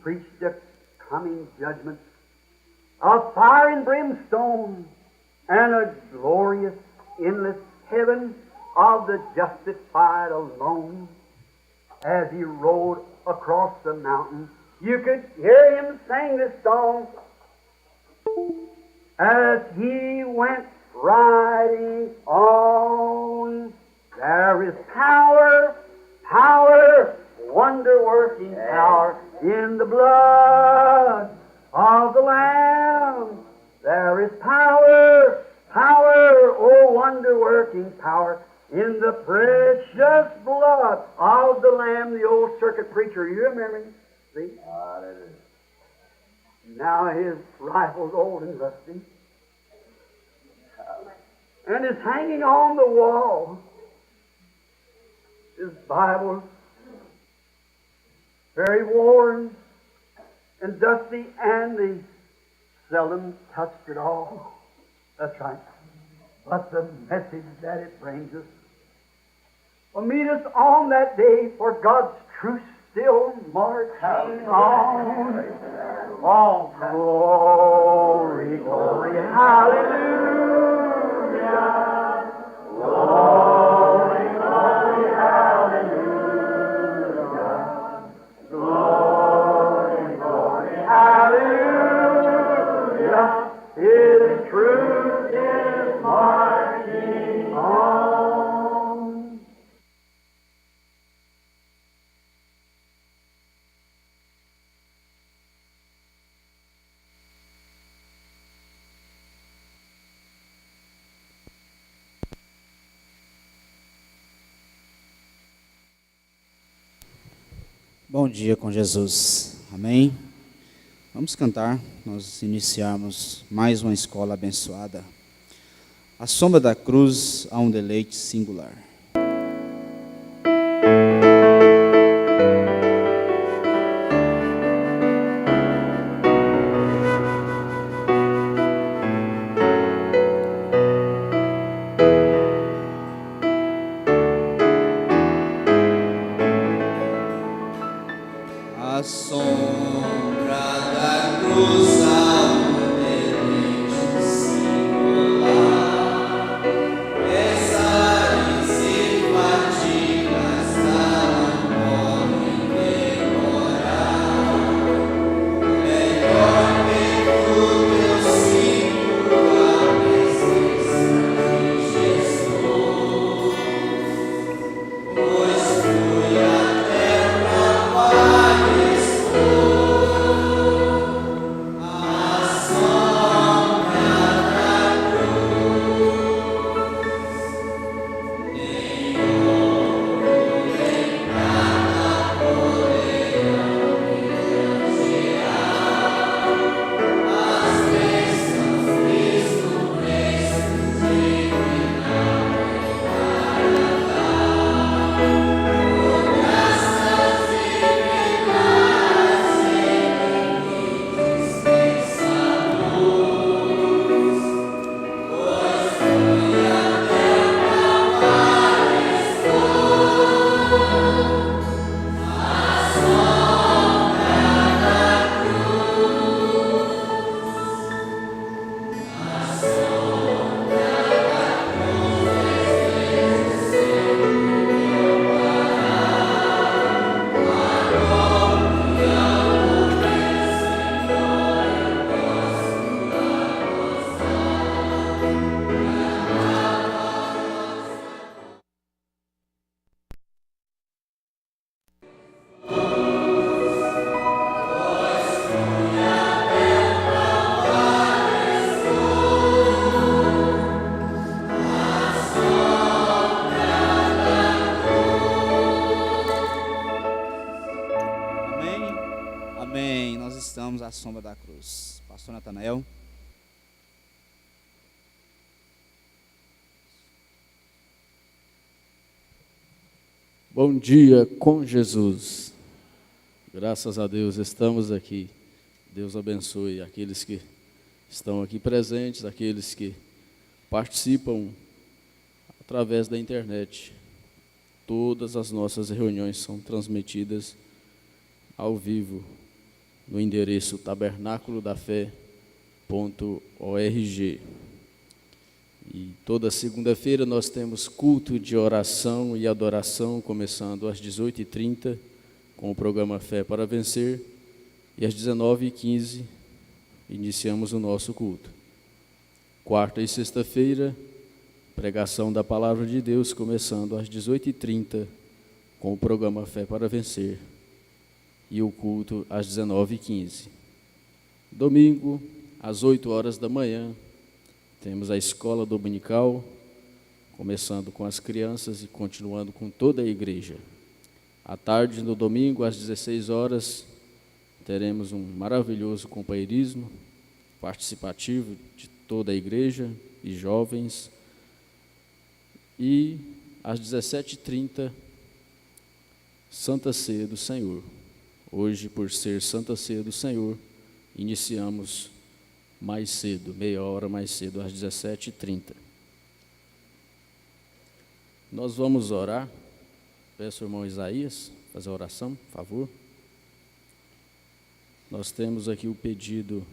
preached the coming judgment of fire and brimstone and a glorious, endless heaven of the justified alone. As he rode across the mountain, you could hear him sing this song. As he went riding on, there is power, power, wonder-working power in the blood of the Lamb. There is power, power, oh wonder-working power in the precious blood of the Lamb. The old circuit preacher, you remember him? See? Now his rifle's old and rusty, and is hanging on the wall. His Bible, very worn and dusty, and they seldom touched at all. That's right. But the message that it brings us will meet us on that day, for God's truth still marching on. Oh, glory, glory, hallelujah. Glory, glory, hallelujah. Glory, glory, hallelujah. His truth is marching on. Bom dia com Jesus, amém? Vamos cantar, nós iniciamos mais uma escola abençoada. À sombra da cruz há um deleite singular. À sombra da cruz há um deleite singular. Pesares e fadigas não podem demorar. Melhor que tudo eu sinto a presença de Jesus, pois fui até pra paz. Amém. Nós estamos à sombra da cruz. Pastor Natanael. Bom dia com Jesus. Graças a Deus estamos aqui. Deus abençoe aqueles que estão aqui presentes, aqueles que participam através da internet. Todas as nossas reuniões são transmitidas ao vivo no endereço tabernaculodafé.org. E toda segunda-feira nós temos culto de oração e adoração, começando às 18h30, com o programa Fé para Vencer, e às 19h15 iniciamos o nosso culto. Quarta e sexta-feira, pregação da Palavra de Deus, começando às 18h30, com o programa Fé para Vencer, e o culto às 19h15. Domingo, às 8 horas da manhã, temos a escola dominical, começando com as crianças e continuando com toda a igreja. À tarde, no domingo, às 16 horas, teremos um maravilhoso companheirismo participativo de toda a igreja e jovens. E às 17h30, Santa Ceia do Senhor. Hoje, por ser Santa Ceia do Senhor, iniciamos mais cedo, meia hora mais cedo, às 17h30. Nós vamos orar. Peço ao irmão Isaías fazer a oração, por favor. Nós temos aqui o pedido.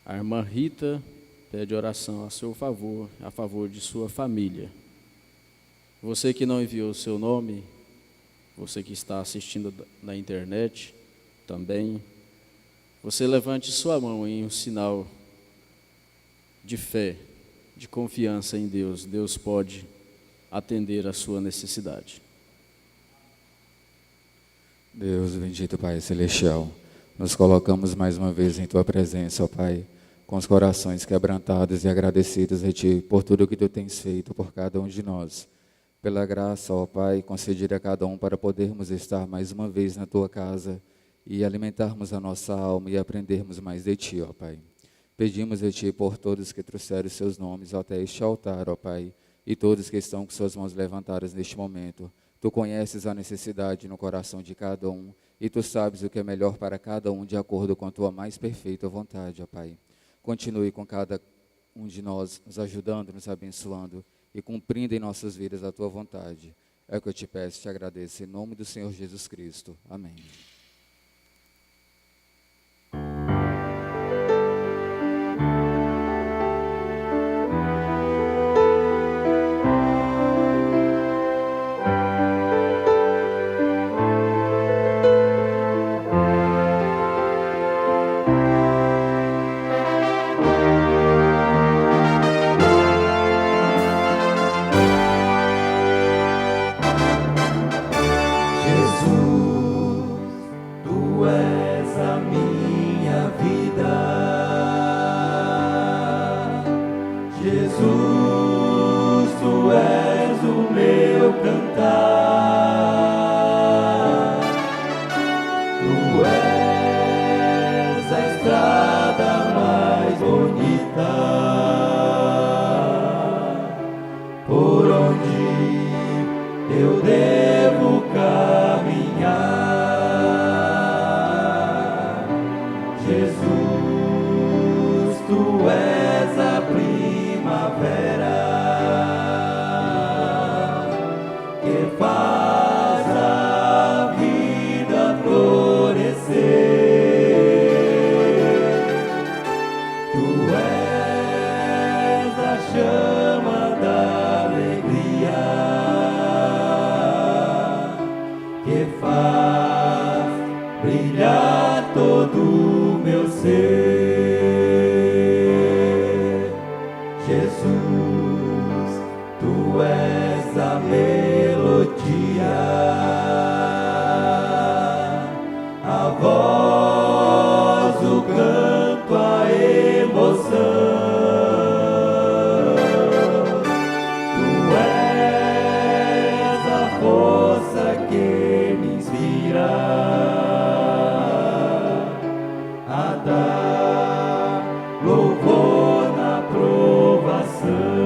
A irmã Rita pede oração a seu favor, a favor de sua família. Você que não enviou o seu nome, você que está assistindo na internet também, você levante sua mão em um sinal de fé, de confiança em Deus. Deus pode atender a sua necessidade. Deus bendito, Pai Celestial, nos colocamos mais uma vez em Tua presença, ó Pai, com os corações quebrantados e agradecidos a Ti por tudo que Tu tens feito por cada um de nós. Pela graça, ó Pai, concedida a cada um para podermos estar mais uma vez na Tua casa e alimentarmos a nossa alma e aprendermos mais de Ti, ó Pai. Pedimos a Ti por todos que trouxeram seus nomes até este altar, ó Pai, e todos que estão com suas mãos levantadas neste momento. Tu conheces a necessidade no coração de cada um e Tu sabes o que é melhor para cada um de acordo com a Tua mais perfeita vontade, ó Pai. Continue com cada um de nós, nos ajudando, nos abençoando e cumprindo em nossas vidas a Tua vontade. É o que eu te peço e te agradeço, em nome do Senhor Jesus Cristo. Amém. Louvor na provação.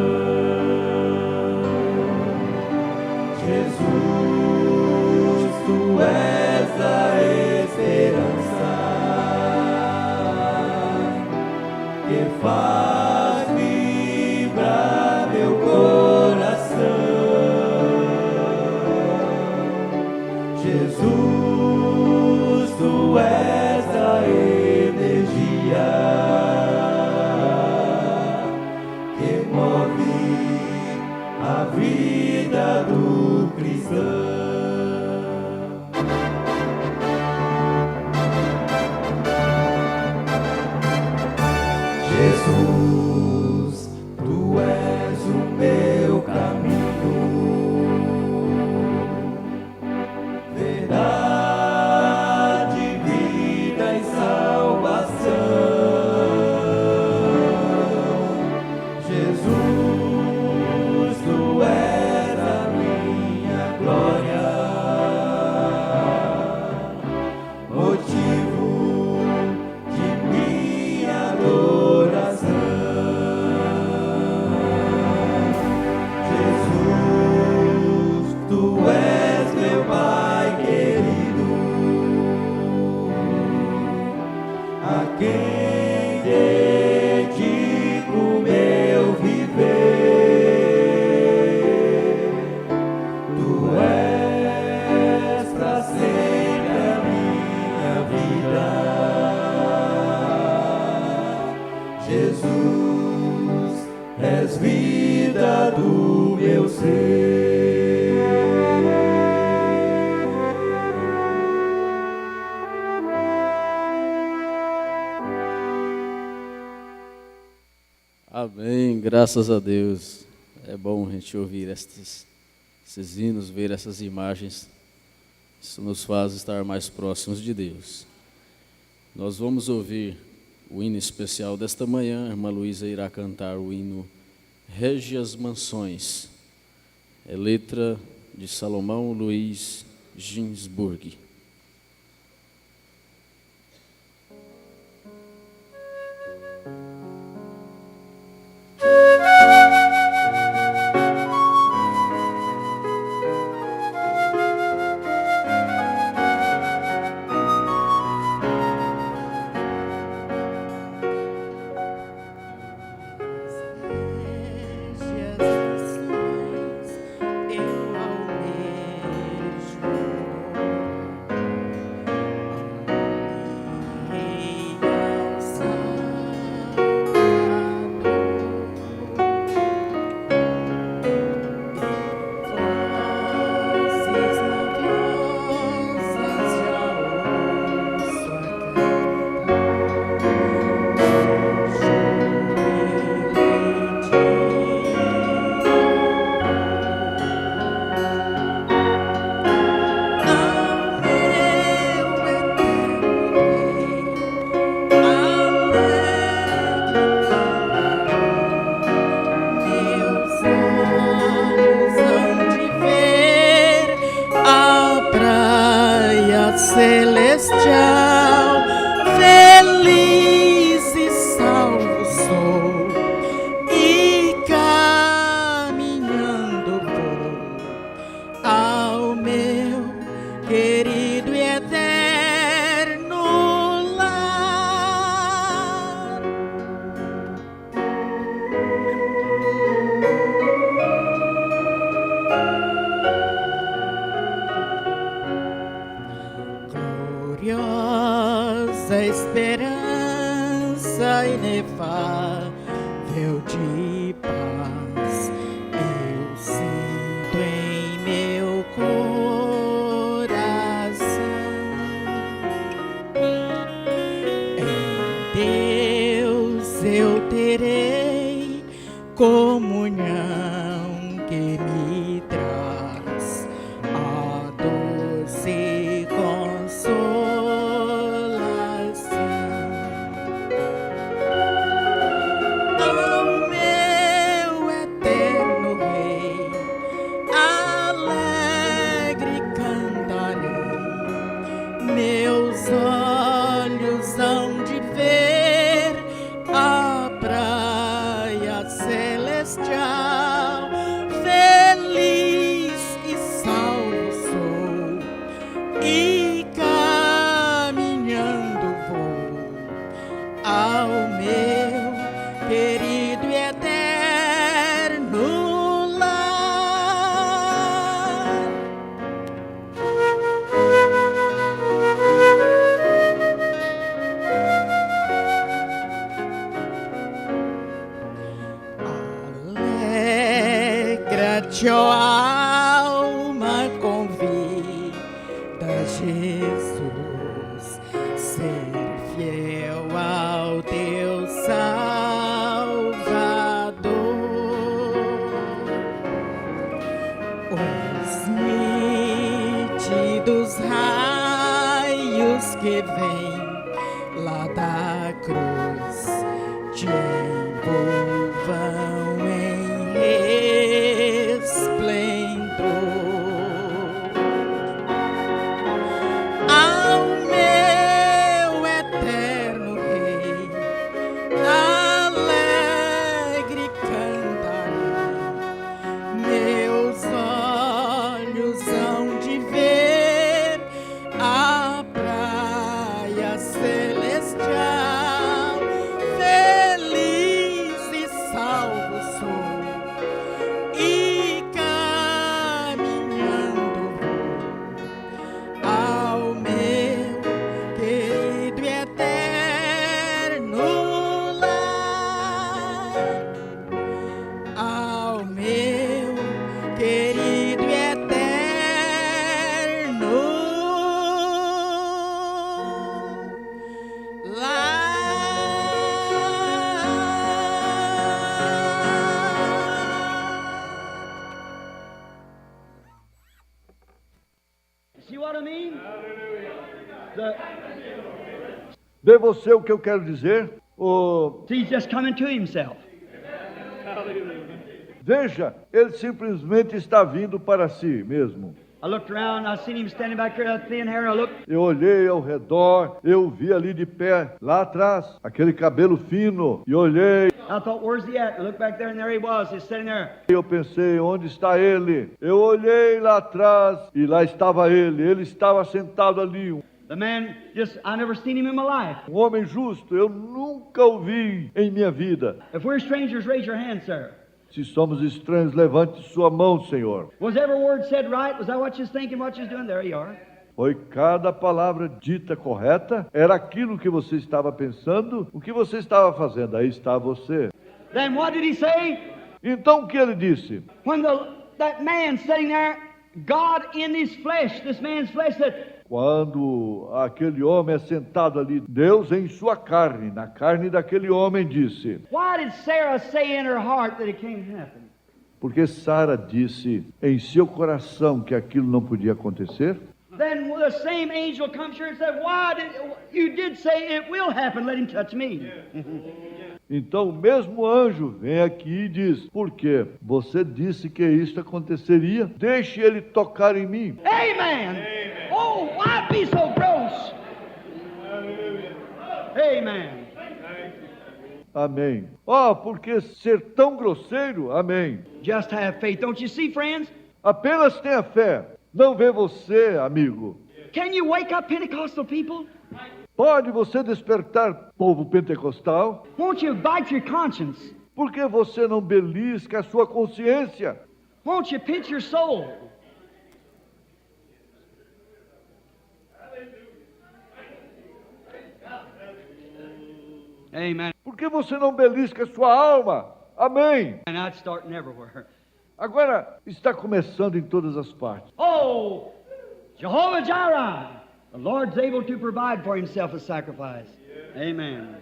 vida do cristão. Jesus, tu és o meu caminho, verdade, vida e salvação. Jesus, tu és a minha glória, motivo de minha adoração. Jesus, tu és meu Pai querido, a quem dedico meu viver. Tu és pra sempre a minha vida. Jesus, és vida do meu ser. Amém, graças a Deus. É bom a gente ouvir esses hinos, ver essas imagens. Isso nos faz estar mais próximos de Deus. Nós vamos ouvir o hino especial desta manhã. A irmã Luísa irá cantar o hino Régias Mansões. É letra de Salomão Luiz Ginsburg. Eu almejo celestial, feliz e salvo sou, e caminhando vou ao meu querido e eterno lar. Gloriosa esperança inefável de paz eu sinto em meu coração. Em Deus eu terei comunhão que me traz a doce consolação. Ao meu eterno Rei, alegre cantarei, meus olhos hão de ver a praia celestial, feliz e salvo sou, e caminhando vou ao meu querido e eterno lar. Alegra ó alma, convida Jesus, ser fiel ao teu Salvador. Os nítidos raios que vêm lá da cruz te envolvam em resplendor. Ao meu eterno Rei, alegre cantarei, meus olhos hão de ver a praia celestial. Feliz e salvo sou, e caminhando vou ao meu querido e eterno lar, ao meu querido e eterno See what I mean? Vê você o que eu quero dizer? He's just coming to himself. Veja, ele simplesmente está vindo para si mesmo. I looked around, I seen him standing back there, that thin hair, and I looked. Eu olhei ao redor, eu vi ali de pé, lá atrás, aquele cabelo fino, e olhei, I thought, where's he at? I looked back there, and there he was. He's sitting there. e eu pensei, onde está ele? Eu olhei lá atrás, e lá estava ele estava sentado ali, The man, I never seen him in my life. um homem justo, eu nunca o vi em minha vida. If we're strangers, raise your hand, sir. Se somos estranhos, levante sua mão, Senhor. Was every word said right? Was that what you're thinking, what you're doing? There you are. Foi cada palavra dita correta? Era aquilo que você estava pensando? O que você estava fazendo? Aí está você. Then what did he say? Então o que ele disse? When that man sitting there, God in his flesh, this man's flesh said, Quando aquele homem é sentado ali, Deus em sua carne, na carne daquele homem disse. why did Sarah say in her heart that it can't happen? Porque Sara disse em seu coração que aquilo não podia acontecer. Then the same angel comes here and said, why did you did say it will happen? Let him touch me. Então o mesmo anjo vem aqui e diz, por quê? Você disse que isto aconteceria? Deixe ele tocar em mim. Amen. Oh, why be so gross? Amen. Amém. Por que ser tão grosseiro? Amém. Just have faith. Don't you see, friends? Apenas tenha fé. Não vê você, amigo. Can you wake up Pentecostal people? Pode você despertar povo pentecostal? Won't you bite your conscience? Por que você não belisca a sua consciência? Won't you pinch your soul? Amen. Por que você não belisca a sua alma? Amém. And that's starting everywhere. Agora está começando em todas as partes. Oh, Jehovah Jireh, the Lord's able to provide for himself a sacrifice. Amen.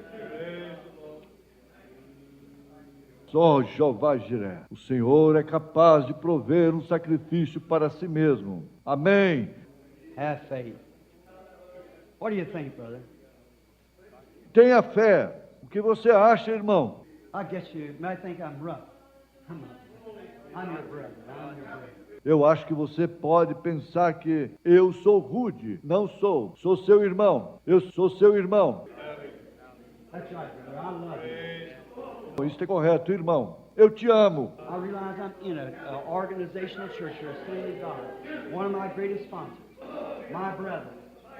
Só Jeová Jiré. O Senhor é capaz de prover um sacrifício para si mesmo. Amém. Have faith. What do you think, brother? Tenha fé. O que você acha, irmão? I guess you might think I'm rough. I'm your brother. I'm your brother. Eu acho que você pode pensar que eu sou rude. Não sou. Sou seu irmão. Eu sou seu irmão. That's right, brother. I love you. Isso é correto, irmão. Eu te amo. I realize I'm in an organizational church here, Assembly of God. One of my greatest sponsors, my brother.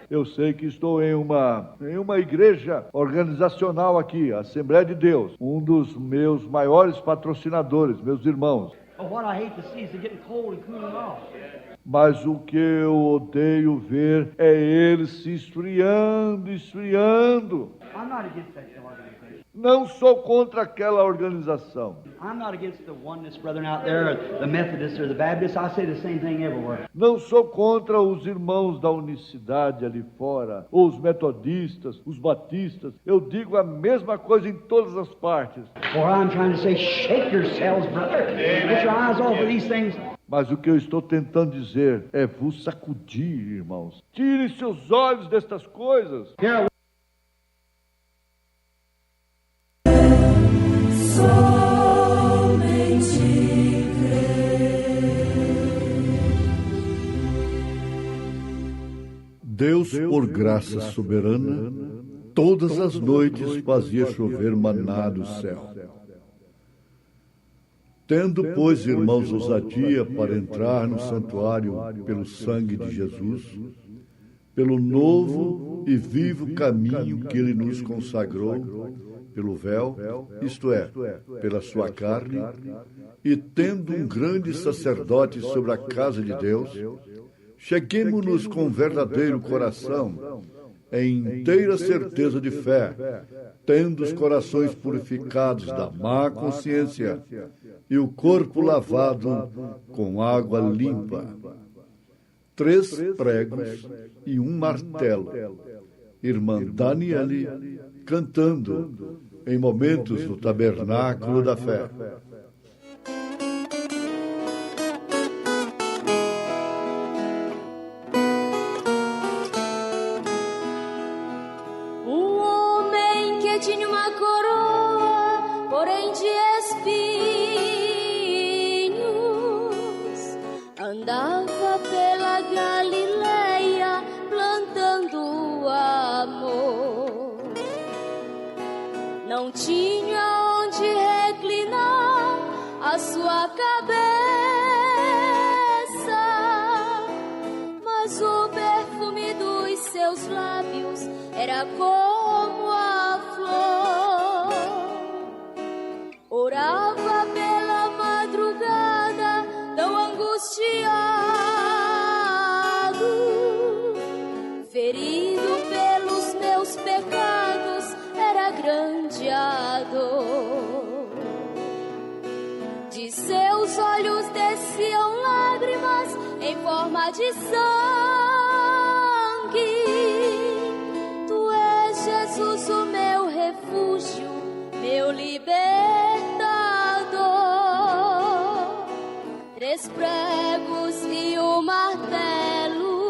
Eu sei que estou em uma igreja organizacional aqui, a Assembleia de Deus. Um dos meus maiores patrocinadores, meus irmãos. Oh, what I hate to see is they're getting cold and cooling off. Mas o que eu odeio ver é eles se esfriando. I'm not against that organization. Não sou contra aquela organização. I'm not against the oneness brethren out there, or the Methodists or the Baptists. I say the same thing everywhere. Não sou contra os irmãos da unicidade ali fora, ou os metodistas, os batistas. Eu digo a mesma coisa em todas as partes. For I'm trying to say, shake yourselves, brother. Get your eyes off of these things. Mas o que eu estou tentando dizer é vos sacudir, irmãos. Tirem seus olhos destas coisas. Here, Deus, por graça soberana, todas as noites fazia chover maná do céu. Tendo, pois, irmãos, ousadia para entrar no santuário pelo sangue de Jesus, pelo novo e vivo caminho que Ele nos consagrou, pelo véu, isto é, pela sua carne, e tendo um grande sacerdote sobre a casa de Deus, cheguemo-nos com verdadeiro coração, em inteira certeza de fé, tendo os corações purificados da má consciência e o corpo lavado com água limpa. 3 pregos e um martelo. Irmã Daniele cantando em momentos no tabernáculo da fé. Tinha uma coroa, porém de espinhos, andava pela Galileia plantando amor. Não tinha onde reclinar a sua cabeça, mas o perfume dos seus lábios era como a flor. Orava pela madrugada, tão angustiado, ferido pelos meus pecados, era grande a dor. De seus olhos desciam lágrimas em forma de sangue. Tu és, Jesus, o meu refúgio, meu libertador. 3 pregos e o martelo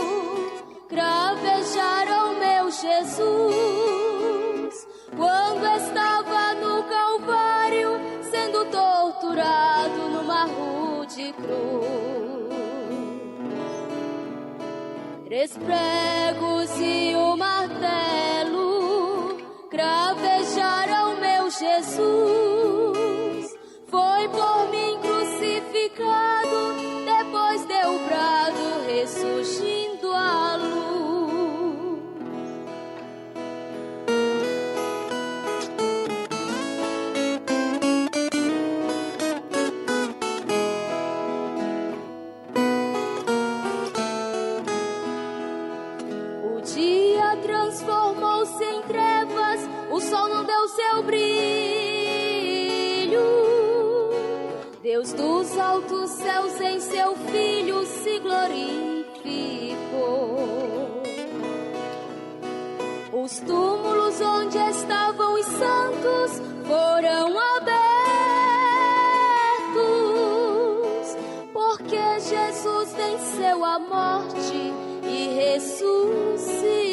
cravejaram meu Jesus quando estava no Calvário, sendo torturado numa rude cruz. 3 pregos e o martelo cravejaram meu Jesus. Foi por mim crucificado, depois deu brado, ressurgindo à luz. O dia transformou-se em trevas, o sol não deu seu brilho. Deus dos altos céus em seu Filho se glorificou. Os túmulos onde estavam os santos foram abertos, porque Jesus venceu a morte e ressuscitou.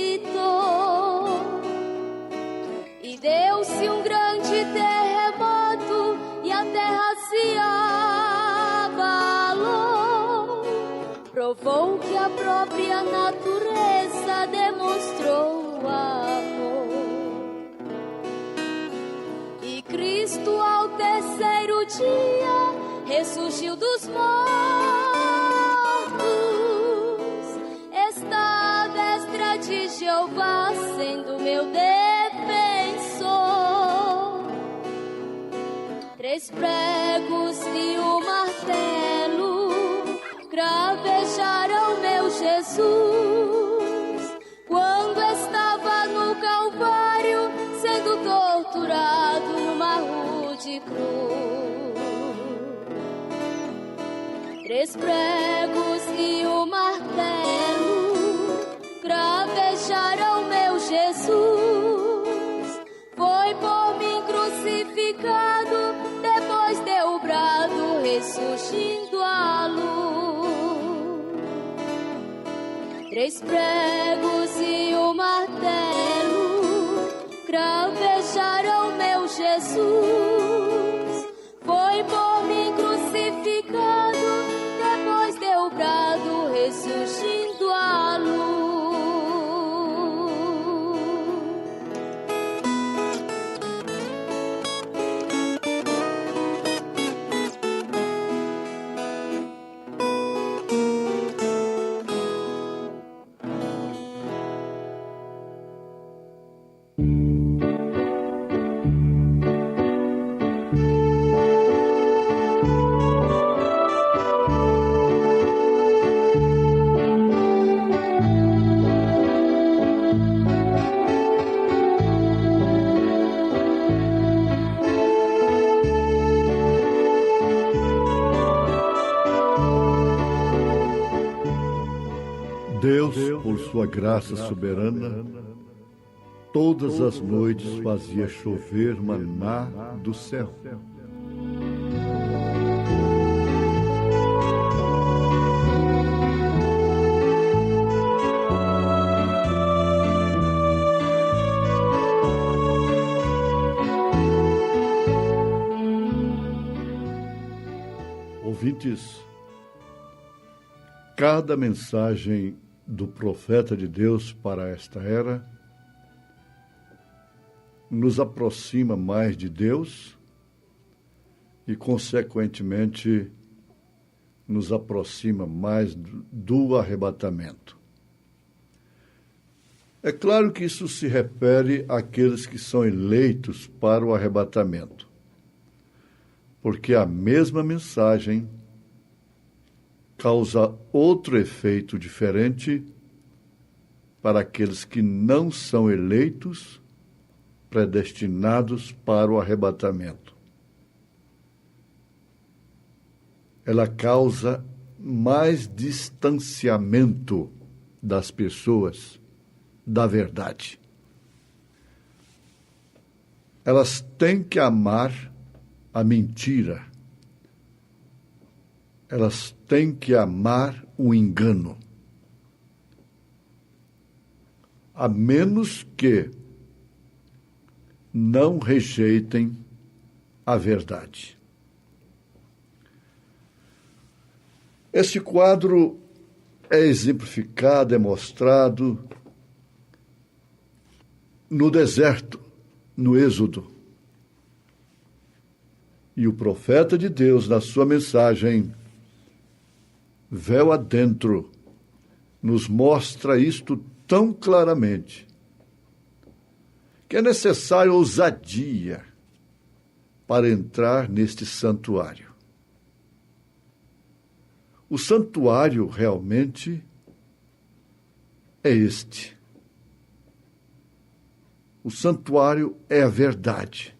E deu-se um grande terremoto e a terra se abalou. Provou que a própria natureza demonstrou amor. E Cristo ao terceiro dia ressurgiu dos mortos. Está à destra de Jeová, sendo meu defensor. 3 pregos e o martelo cravejaram meu Jesus quando estava no Calvário, sendo torturado grande cruz. 3 pregos e o martelo cravejaram meu Jesus. Foi por mim crucificado, depois deu brado, ressurgindo à luz. 3 pregos e o martelo cravejaram meu Jesus. Foi por mim crucificado, depois deu brado, ressurgindo à luz. Deus, por sua graça soberana, todas as noites fazia chover maná do céu. Ouvintes, cada mensagem do profeta de Deus para esta era nos aproxima mais de Deus e, consequentemente, nos aproxima mais do arrebatamento. É claro que isso se refere àqueles que são eleitos para o arrebatamento, porque a mesma mensagem causa outro efeito diferente para aqueles que não são eleitos, predestinados para o arrebatamento. Ela causa mais distanciamento das pessoas da verdade. Elas têm que amar a mentira. Elas têm que amar o engano. A menos que não rejeitem a verdade. Esse quadro é exemplificado, é mostrado no deserto, no Êxodo. E o profeta de Deus, na sua mensagem, véu adentro, nos mostra isto tão claramente, que é necessário ousadia para entrar neste santuário. O santuário realmente é este. O santuário é a verdade.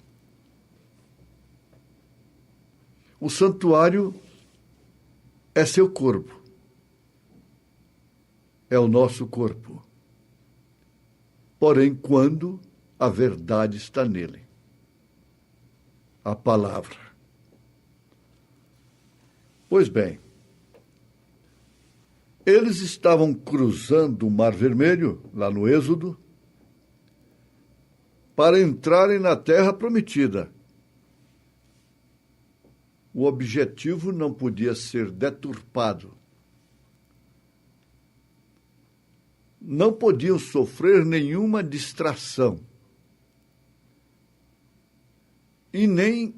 O santuário é seu corpo. É o nosso corpo. Porém, quando a verdade está nele, a palavra. Pois bem, eles estavam cruzando o Mar Vermelho, lá no Êxodo, para entrarem na Terra Prometida. O objetivo não podia ser deturpado. Não podiam sofrer nenhuma distração e nem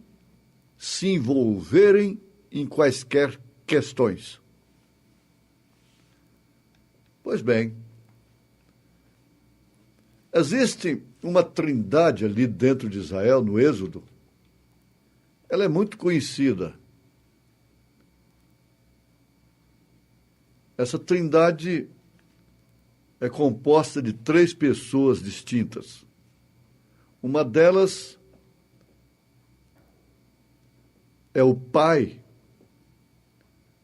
se envolverem em quaisquer questões. Pois bem, existe uma trindade ali dentro de Israel, no Êxodo. Ela é muito conhecida. Essa trindade é composta de 3 pessoas distintas. Uma delas é o pai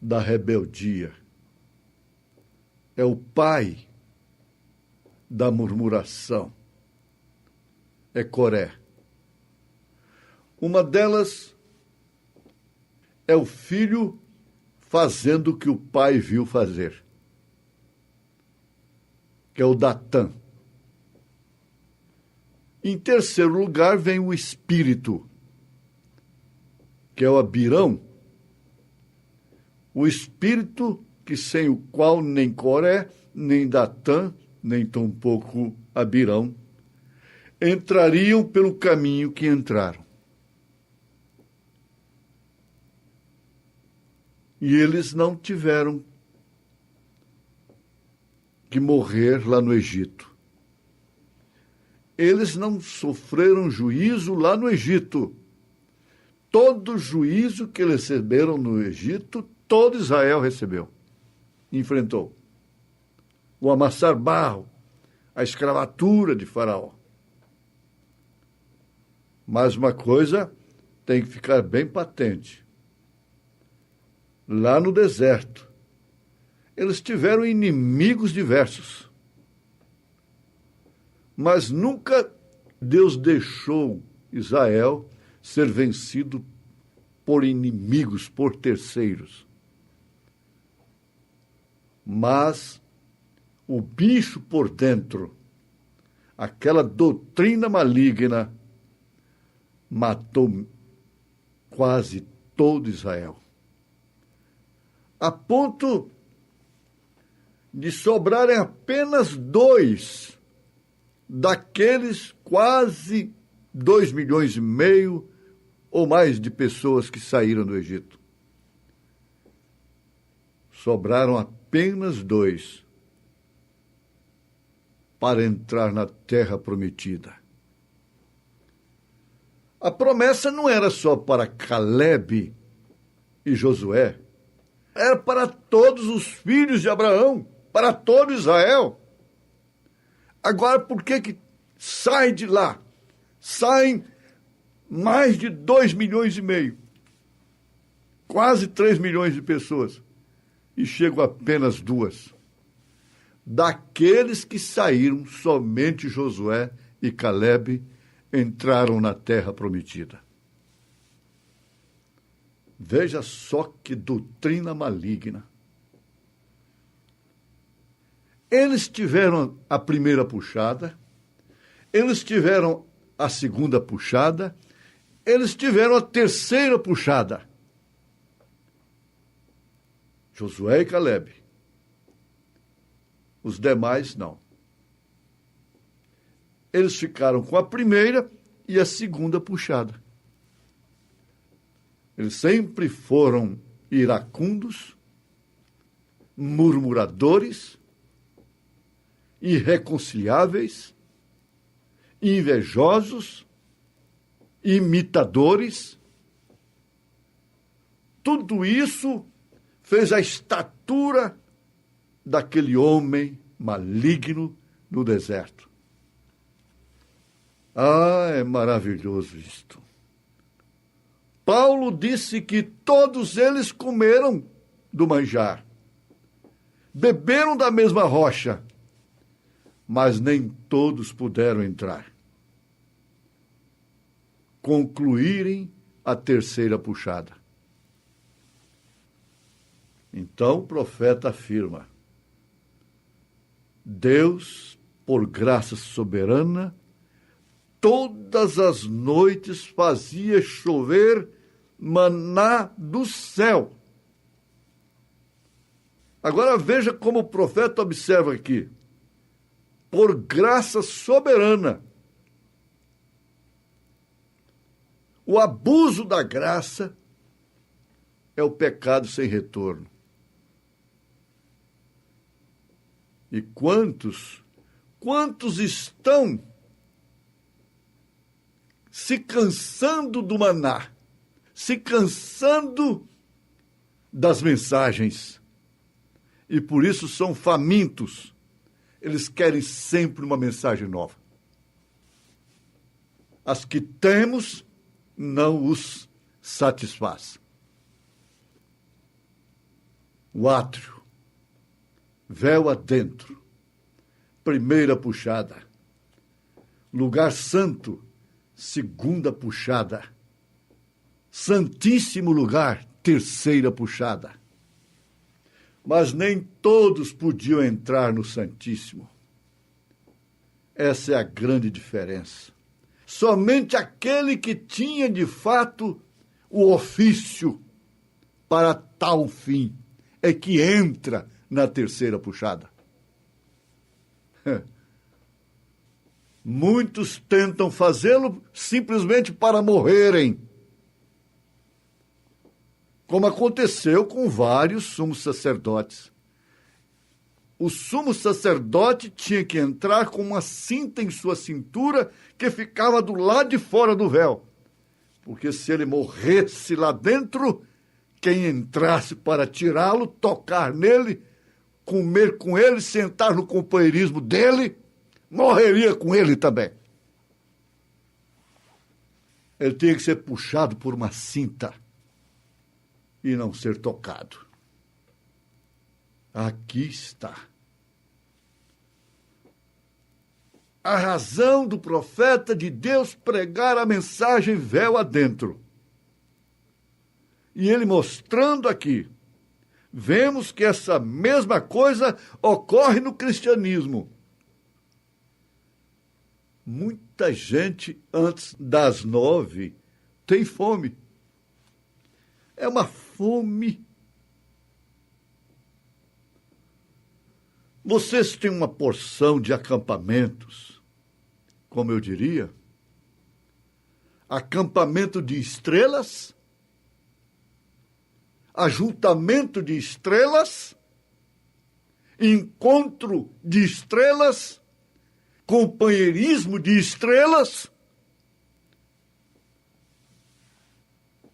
da rebeldia, é o pai da murmuração, é Coré. Uma delas é o filho fazendo o que o pai viu fazer, que é o Datã. Em terceiro lugar vem o espírito, que é o Abirão, o espírito que sem o qual nem Coré, nem Datã, nem tampouco Abirão entrariam pelo caminho que entraram. E eles não tiveram que morrer lá no Egito. Eles não sofreram juízo lá no Egito. Todo juízo que eles receberam no Egito, todo Israel recebeu, enfrentou. O amassar barro, a escravatura de Faraó. Mas uma coisa tem que ficar bem patente. Lá no deserto, eles tiveram inimigos diversos. Mas nunca Deus deixou Israel ser vencido por inimigos, por terceiros. Mas o bicho por dentro, aquela doutrina maligna, matou quase todo Israel. A ponto de sobrarem apenas 2 daqueles quase 2,5 milhões ou mais de pessoas que saíram do Egito. Sobraram apenas 2 para entrar na terra prometida. A promessa não era só para Calebe e Josué, era para todos os filhos de Abraão, para todo Israel. Agora, por que sai de lá? Saem mais de 2,5 milhões, quase 3 milhões de pessoas, e chegam apenas 2. Daqueles que saíram, somente Josué e Calebe entraram na terra prometida. Veja só que doutrina maligna. Eles tiveram a primeira puxada, eles tiveram a segunda puxada, eles tiveram a terceira puxada. Josué e Calebe. Os demais, não. Eles ficaram com a primeira e a segunda puxada. Eles sempre foram iracundos, murmuradores, irreconciliáveis, invejosos, imitadores. Tudo isso fez a estatura daquele homem maligno no deserto. Ah, é maravilhoso isto. Paulo disse que todos eles comeram do manjar, beberam da mesma rocha, mas nem todos puderam entrar, concluírem a terceira puxada. Então o profeta afirma: Deus, por graça soberana, todas as noites fazia chover maná do céu. Agora veja como o profeta observa aqui. Por graça soberana. O abuso da graça é o pecado sem retorno. E quantos estão se cansando do maná, se cansando das mensagens, e por isso são famintos. Eles querem sempre uma mensagem nova. As que temos não os satisfaz. O átrio, véu adentro, primeira puxada. Lugar santo, segunda puxada. Santíssimo lugar, terceira puxada. Mas nem todos podiam entrar no Santíssimo. Essa é a grande diferença. Somente aquele que tinha, de fato, o ofício para tal fim é que entra na terceira puxada. Muitos tentam fazê-lo simplesmente para morrerem, como aconteceu com vários sumos sacerdotes. O sumo sacerdote tinha que entrar com uma cinta em sua cintura que ficava do lado de fora do véu, porque se ele morresse lá dentro, quem entrasse para tirá-lo, tocar nele, comer com ele, sentar no companheirismo dele, morreria com ele também. Ele tinha que ser puxado por uma cinta e não ser tocado. Aqui está a razão do profeta de Deus pregar a mensagem véu adentro. E ele mostrando aqui, vemos que essa mesma coisa ocorre no cristianismo. Muita gente, antes das 9, tem fome. É uma fome. Vocês têm uma porção de acampamentos, como eu diria, acampamento de estrelas, ajuntamento de estrelas, encontro de estrelas, companheirismo de estrelas.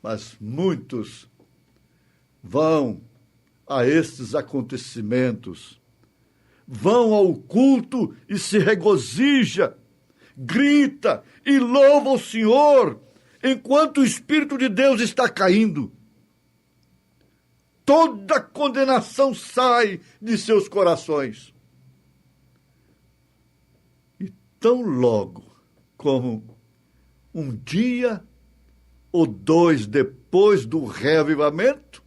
Mas muitos vão a estes acontecimentos, vão ao culto e se regozija, grita e louva o Senhor, enquanto o Espírito de Deus está caindo. Toda condenação sai de seus corações. E tão logo como um dia ou dois depois do reavivamento,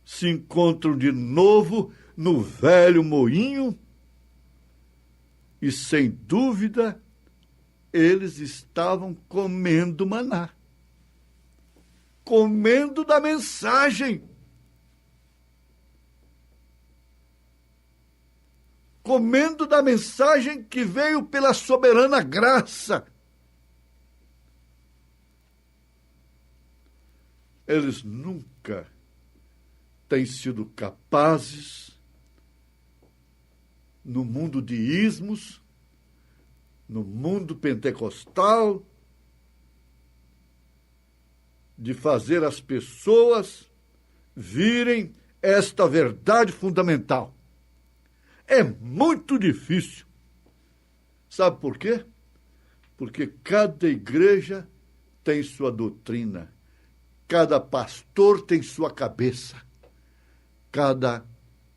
se encontram de novo no velho moinho e, sem dúvida, eles estavam comendo maná, comendo da mensagem, comendo da mensagem que veio pela soberana graça. Eles nunca têm sido capazes, no mundo de ismos, no mundo pentecostal, de fazer as pessoas virem esta verdade fundamental. É muito difícil. Sabe por quê? Porque cada igreja tem sua doutrina, cada pastor tem sua cabeça, cada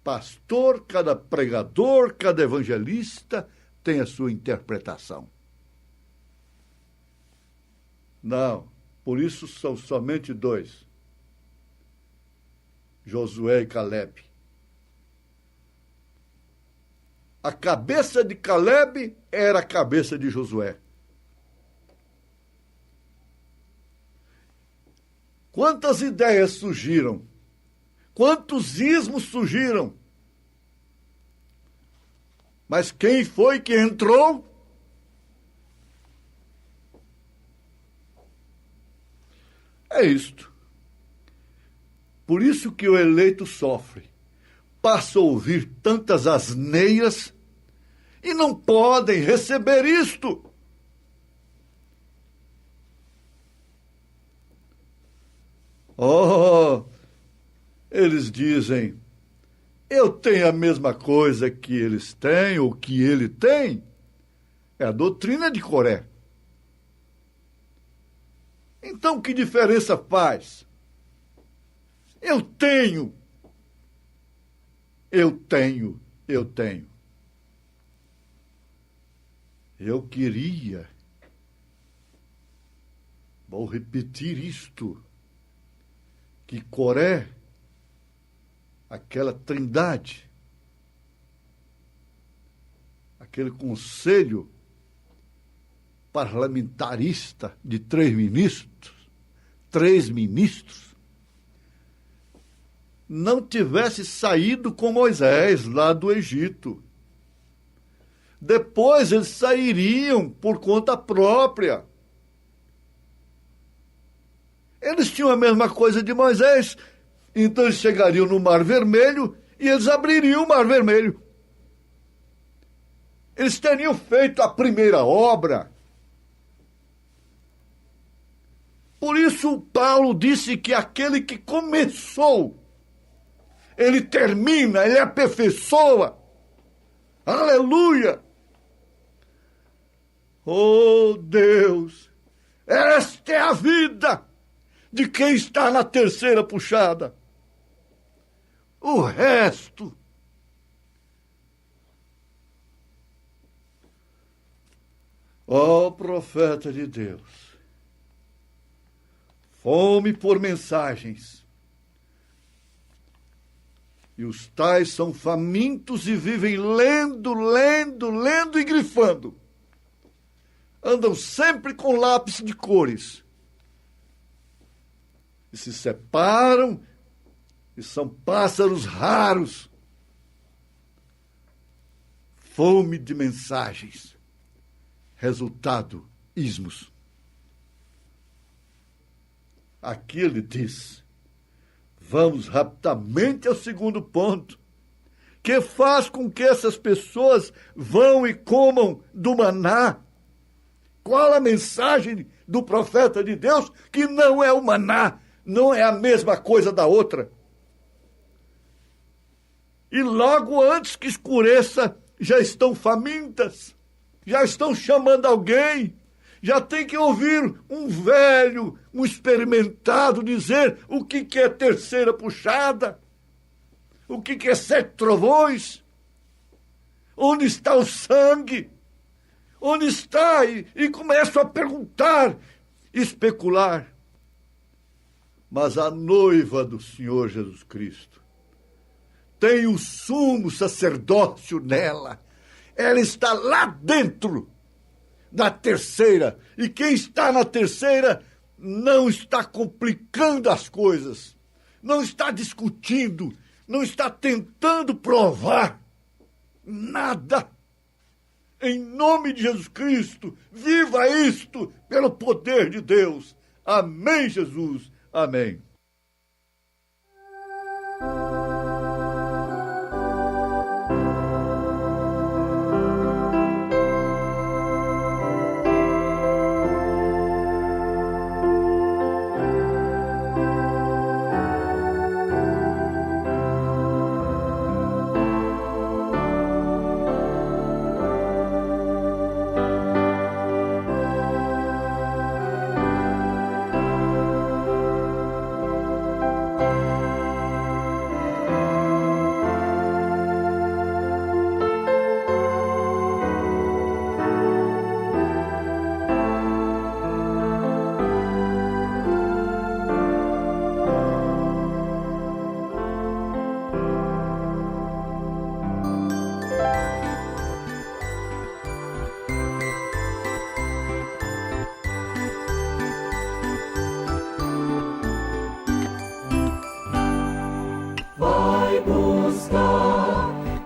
pastor, cada pregador, cada evangelista tem a sua interpretação. Não, por isso são somente dois, Josué e Caleb. A cabeça de Caleb era a cabeça de Josué. Quantas ideias surgiram? Quantos ismos surgiram? Mas quem foi que entrou? É isto. Por isso que o eleito sofre. Passa a ouvir tantas asneiras e não podem receber isto. Oh, eles dizem, eu tenho a mesma coisa que eles têm, ou que ele tem. É a doutrina de Coré. Então, que diferença faz? Eu tenho. Eu queria, vou repetir isto, que Coré, aquela trindade, aquele conselho parlamentarista de três ministros, não tivesse saído com Moisés lá do Egito. Depois eles sairiam por conta própria. Eles tinham a mesma coisa de Moisés, então eles chegariam no Mar Vermelho e eles abririam o Mar Vermelho. Eles teriam feito a primeira obra. Por isso, Paulo disse que aquele que começou, ele termina, ele aperfeiçoa. Aleluia! Oh, Deus, esta é a vida de quem está na terceira puxada. O resto... Ó profeta de Deus, fome por mensagens. E os tais são famintos e vivem lendo e grifando. Andam sempre com lápis de cores. E se separam e são pássaros raros. Fome de mensagens. Resultado, ismos. Aqui ele diz, vamos rapidamente ao segundo ponto, que faz com que essas pessoas vão e comam do maná. Qual a mensagem do profeta de Deus? Que não é o maná, não é a mesma coisa da outra. E logo antes que escureça, já estão famintas. Já estão chamando alguém, já tem que ouvir um velho, um experimentado dizer o que é terceira puxada, o que é 7 trovões, onde está o sangue, onde está, e começam a perguntar, especular. Mas a noiva do Senhor Jesus Cristo tem o sumo sacerdócio nela. Ela está lá dentro da terceira. E quem está na terceira não está complicando as coisas, não está discutindo, não está tentando provar nada. Em nome de Jesus Cristo, viva isto pelo poder de Deus. Amém, Jesus. Amém.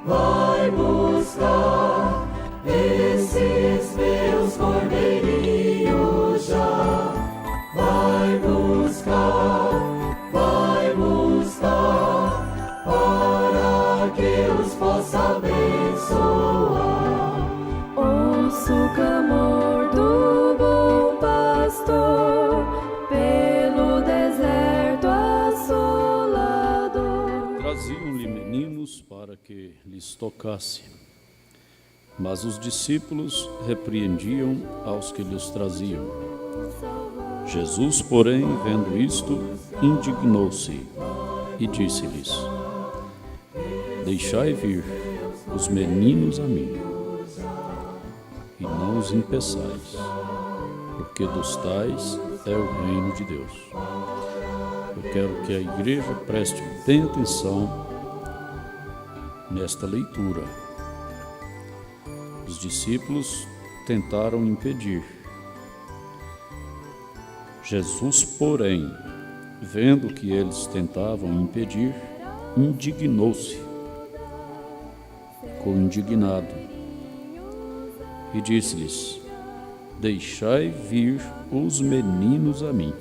Vai buscar esses meus cordeirinhos já. Vai buscar, para que os possa abençoar. Ouço o clamor do bom pastor pelo deserto assolador. Traziam-lhe meninos para que lhes tocasse, mas os discípulos repreendiam aos que lhes traziam. Jesus, porém, vendo isto, indignou-se e disse-lhes: Deixai vir os meninos a mim, e não os impeçais, porque dos tais é o reino de Deus. Eu quero que a igreja preste bem atenção nesta leitura. Os discípulos tentaram impedir. Jesus, porém, vendo que eles tentavam impedir, indignou-se, ficou indignado e disse-lhes: Deixai vir os meninos a mim,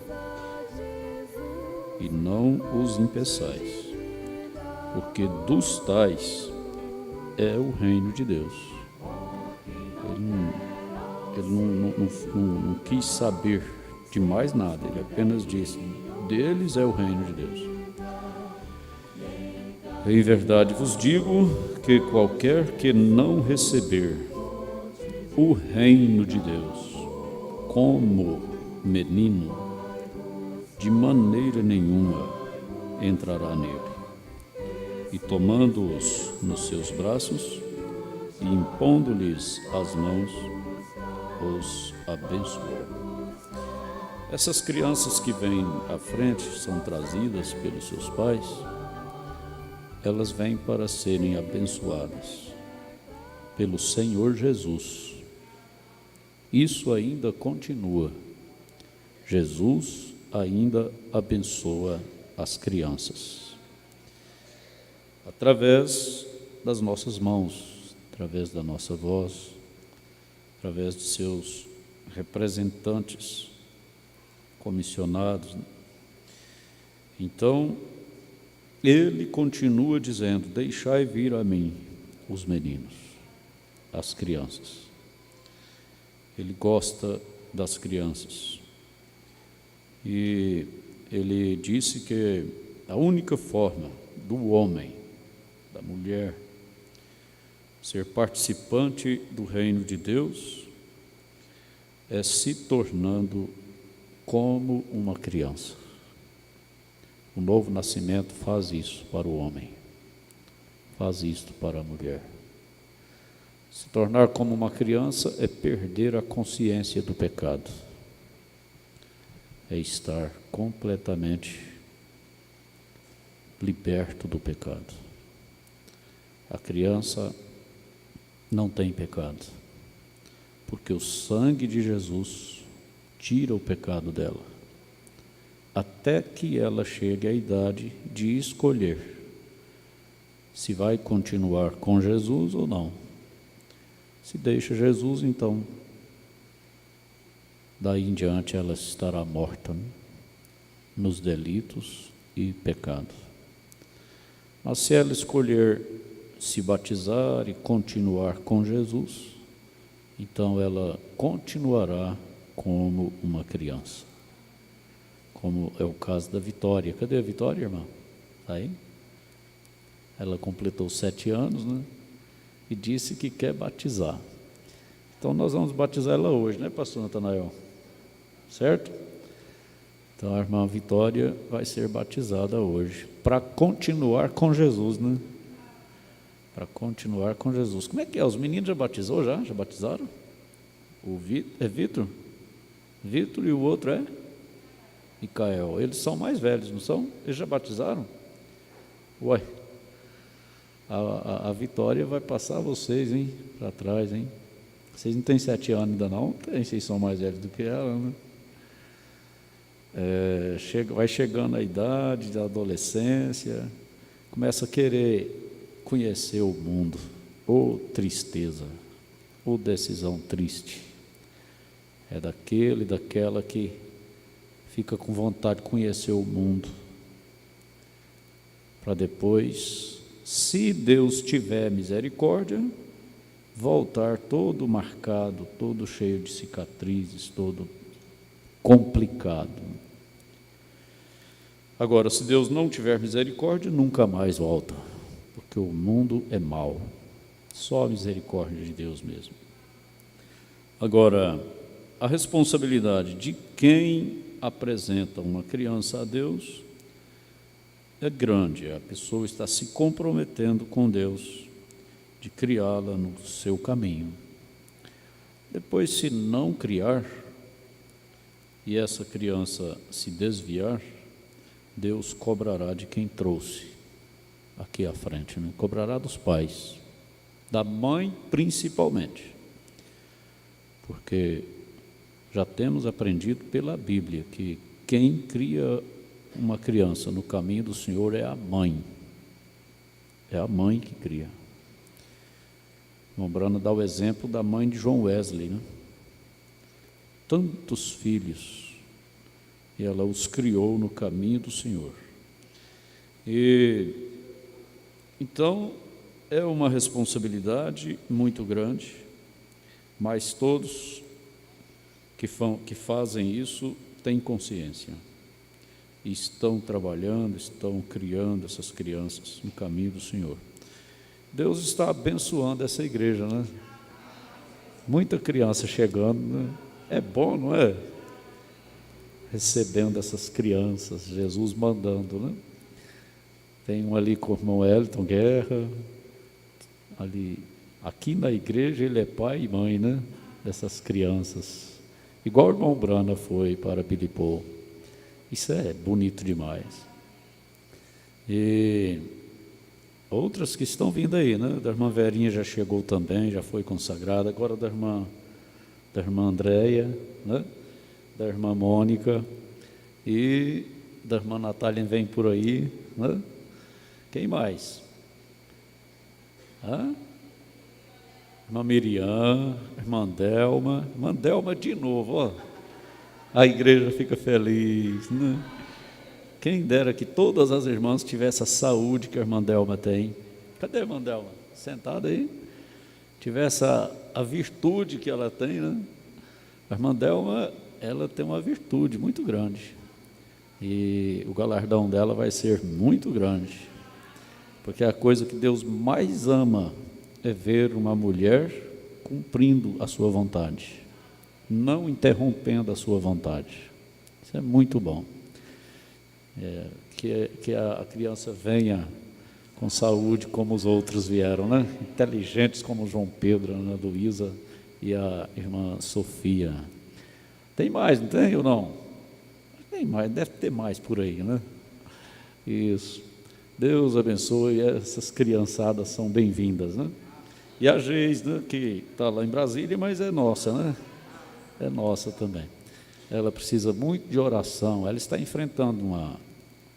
e não os impeçais, porque dos tais é o reino de Deus. Ele não quis saber de mais nada, ele apenas disse: deles é o reino de Deus. Em verdade vos digo que qualquer que não receber o reino de Deus como menino, de maneira nenhuma entrará nele. E tomando-os nos seus braços e impondo-lhes as mãos, os abençoou. Essas crianças que vêm à frente são trazidas pelos seus pais, elas vêm para serem abençoadas pelo Senhor Jesus. Isso ainda continua. Jesus ainda abençoa as crianças através das nossas mãos, através da nossa voz, através de seus representantes comissionados. Então, ele continua dizendo: deixai vir a mim os meninos, as crianças. Ele gosta das crianças. E ele disse que a única forma do homem, da mulher, ser participante do reino de Deus é se tornando como uma criança. O novo nascimento faz isso para o homem, faz isto para a mulher. Se tornar como uma criança é perder a consciência do pecado, é estar completamente liberto do pecado. A criança não tem pecado, porque o sangue de Jesus tira o pecado dela, até que ela chegue à idade de escolher se vai continuar com Jesus ou não. Se deixa Jesus, então, daí em diante ela estará morta, né, nos delitos e pecados. Mas se ela escolher se batizar e continuar com Jesus, então ela continuará como uma criança, como é o caso da Vitória. Cadê a Vitória, irmã? Está aí? Ela completou 7 anos, né? E disse que quer batizar. Então nós vamos batizar ela hoje, né, pastor Natanael? Certo? Então a irmã Vitória vai ser batizada hoje, para continuar com Jesus, né? Para continuar com Jesus. Como é que é? Os meninos já batizou já? Já batizaram? É Vitor? Vitor e o outro é? Micael. Eles são mais velhos, não são? Eles já batizaram? Uai, a Vitória vai passar vocês, hein? Para trás, hein? Vocês não têm 7 anos ainda não? Tem, vocês são mais velhos do que ela, né? Vai chegando a idade da adolescência, começa a querer conhecer o mundo. Ô tristeza, ô decisão triste. É daquela que fica com vontade de conhecer o mundo, para depois, se Deus tiver misericórdia, voltar todo marcado, todo cheio de cicatrizes, todo complicado. Agora, se Deus não tiver misericórdia, nunca mais volta, porque o mundo é mau, só a misericórdia de Deus mesmo. Agora, a responsabilidade de quem apresenta uma criança a Deus é grande, a pessoa está se comprometendo com Deus de criá-la no seu caminho. Depois, se não criar e essa criança se desviar, Deus cobrará de quem trouxe aqui à frente, né? Cobrará dos pais, da mãe principalmente, porque já temos aprendido pela Bíblia que quem cria uma criança no caminho do Senhor é a mãe. É a mãe que cria. Lembrando, dá o exemplo da mãe de John Wesley, né? Tantos filhos, e ela os criou no caminho do Senhor. E então é uma responsabilidade muito grande, mas todos que fazem isso têm consciência, e estão trabalhando, estão criando essas crianças no caminho do Senhor. Deus está abençoando essa igreja, né? Muita criança chegando, né? É bom, não é? Recebendo essas crianças, Jesus mandando, né? Tem um ali com o irmão Elton Guerra, ali, aqui na igreja ele é pai e mãe, né? Dessas crianças. Igual o irmão Brana foi para Bilipô. Isso é bonito demais. E outras que estão vindo aí, né? Da irmã Verinha já chegou também, já foi consagrada. Agora da irmã Andréia, né? Da irmã Mônica e da irmã Natália vem por aí, né? Quem mais? Irmã Miriam, irmã Delma de novo, ó. A igreja fica feliz, né? Quem dera que todas as irmãs tivessem a saúde que a irmã Delma tem. Cadê a irmã Delma? Sentada aí. Tivesse a virtude que ela tem, né? A irmã Delma, ela tem uma virtude muito grande. E o galardão dela vai ser muito grande. Porque a coisa que Deus mais ama é ver uma mulher cumprindo a sua vontade, não interrompendo a sua vontade. Isso é muito bom. Que a criança venha com saúde como os outros vieram, né? Inteligentes como João Pedro, a Ana Luísa e a irmã Sofia. Tem mais, não tem ou não? Tem mais, deve ter mais por aí, né? Isso. Deus abençoe, essas criançadas são bem-vindas, né? E a Geis, né, que está lá em Brasília, mas é nossa, né? É nossa também. Ela precisa muito de oração, ela está enfrentando uma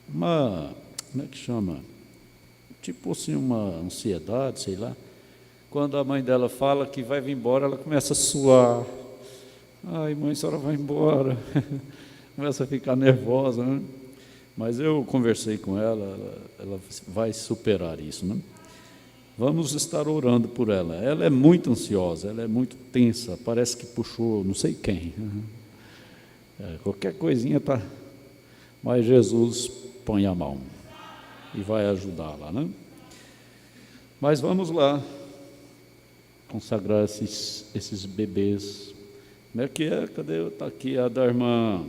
como é que chama? Tipo assim, uma ansiedade, sei lá. Quando a mãe dela fala que vai vir embora, ela começa a suar. Ai, mãe, a senhora vai embora. Começa a ficar nervosa, né? Mas eu conversei com ela vai superar isso, né? Vamos estar orando por ela. Ela é muito ansiosa, ela é muito tensa, parece que puxou não sei quem. Qualquer coisinha tá. Mas Jesus põe a mão e vai ajudá-la, né? Mas vamos lá consagrar esses bebês. Como é que é? Cadê? Está aqui a da irmã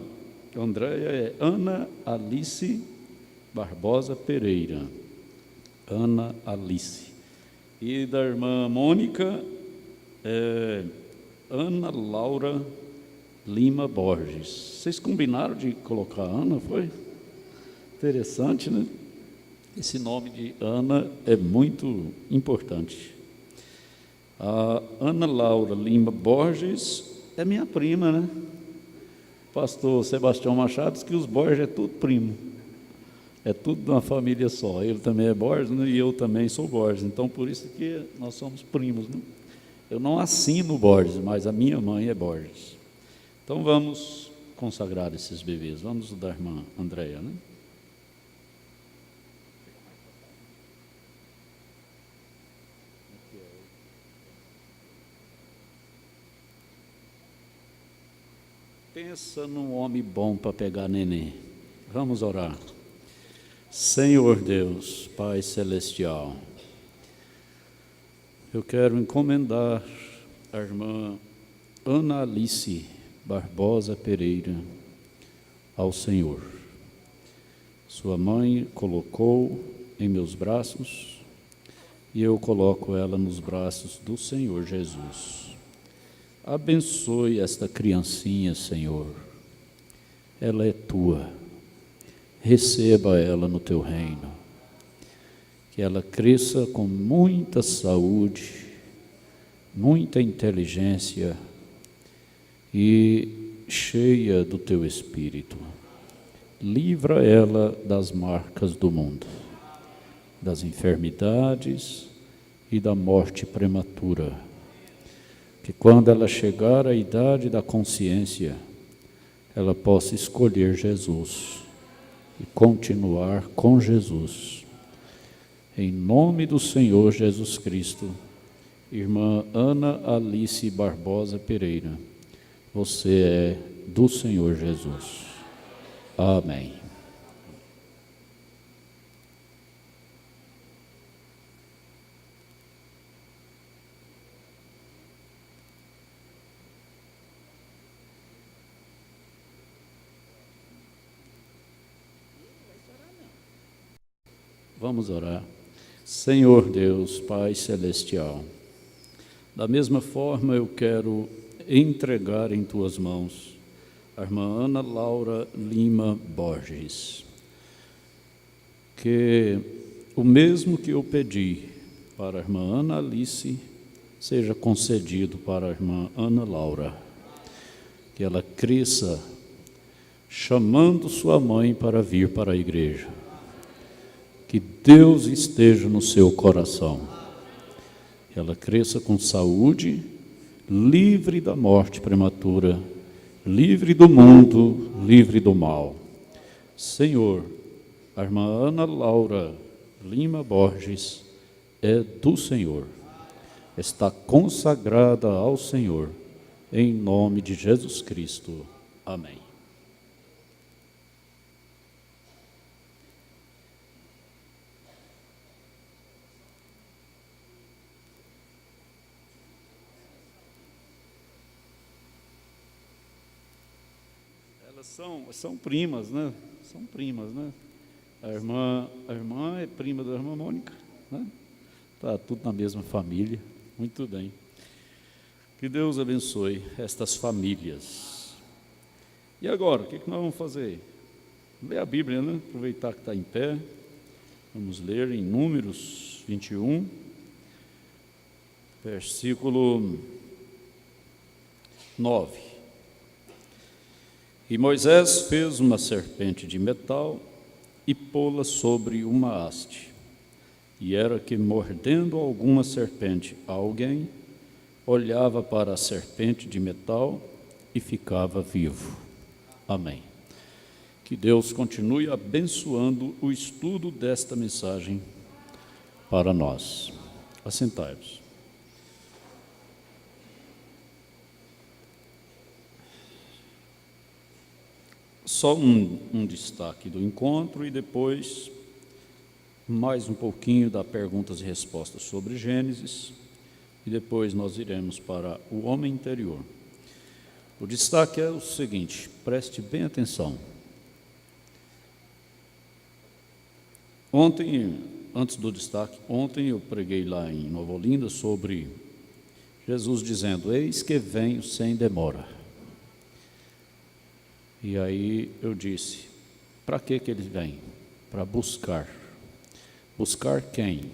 Andréia, é Ana Alice Barbosa Pereira. Ana Alice. E da irmã Mônica, Ana Laura Lima Borges. Vocês combinaram de colocar Ana, foi? Interessante, né? Esse nome de Ana é muito importante. A Ana Laura Lima Borges é minha prima, né? Pastor Sebastião Machado diz que os Borges é tudo primo. É tudo de uma família só. Ele também é Borges, né? E eu também sou Borges. Então, por isso que nós somos primos, né? Eu não assino Borges, mas a minha mãe é Borges. Então, vamos consagrar esses bebês. Vamos da irmã Andréia, né? Pensa num homem bom para pegar neném. Vamos orar. Senhor Deus, Pai Celestial, eu quero encomendar a irmã Ana Alice Barbosa Pereira ao Senhor. Sua mãe colocou em meus braços e eu coloco ela nos braços do Senhor Jesus. Abençoe esta criancinha, Senhor. Ela é tua. Receba ela no teu reino. Que ela cresça com muita saúde, muita inteligência e cheia do teu Espírito. Livra ela das marcas do mundo, das enfermidades e da morte prematura. Que quando ela chegar à idade da consciência, ela possa escolher Jesus e continuar com Jesus. Em nome do Senhor Jesus Cristo, irmã Ana Alice Barbosa Pereira, você é do Senhor Jesus. Amém. Vamos orar. Senhor Deus, Pai Celestial, da mesma forma eu quero entregar em Tuas mãos a irmã Ana Laura Lima Borges, que o mesmo que eu pedi para a irmã Ana Alice seja concedido para a irmã Ana Laura, que ela cresça chamando sua mãe para vir para a igreja. Que Deus esteja no seu coração. Que ela cresça com saúde, livre da morte prematura, livre do mundo, livre do mal. Senhor, a irmã Ana Laura Lima Borges é do Senhor. Está consagrada ao Senhor, em nome de Jesus Cristo. Amém. São primas, né? São primas, né? A irmã é prima da irmã Mônica, né? Tá tudo na mesma família. Muito bem. Que Deus abençoe estas famílias. E agora, o que nós vamos fazer? Ler a Bíblia, né? Aproveitar que está em pé. Vamos ler em Números 21, versículo 9. E Moisés fez uma serpente de metal e pô-la sobre uma haste. E era que, mordendo alguma serpente a alguém, olhava para a serpente de metal e ficava vivo. Amém. Que Deus continue abençoando o estudo desta mensagem para nós. Assentai-vos. Só um destaque do encontro e depois mais um pouquinho da perguntas e respostas sobre Gênesis e depois nós iremos para o homem interior. O destaque é o seguinte, preste bem atenção. Antes do destaque, ontem eu preguei lá em Nova Olinda sobre Jesus dizendo, eis que venho sem demora. E aí eu disse, para que ele vem? Para buscar. Buscar quem?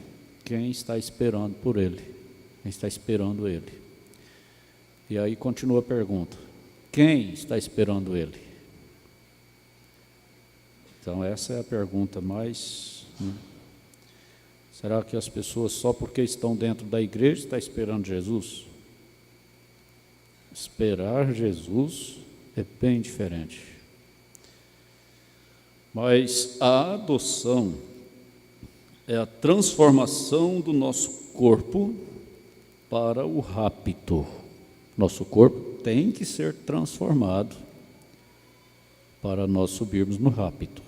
Quem está esperando por ele? Quem está esperando ele? E aí continua a pergunta, quem está esperando ele? Então essa é a pergunta mais... Será que as pessoas só porque estão dentro da igreja estão esperando Jesus? Esperar Jesus é bem diferente. Mas a adoção é a transformação do nosso corpo para o rapto. Nosso corpo tem que ser transformado para nós subirmos no rapto.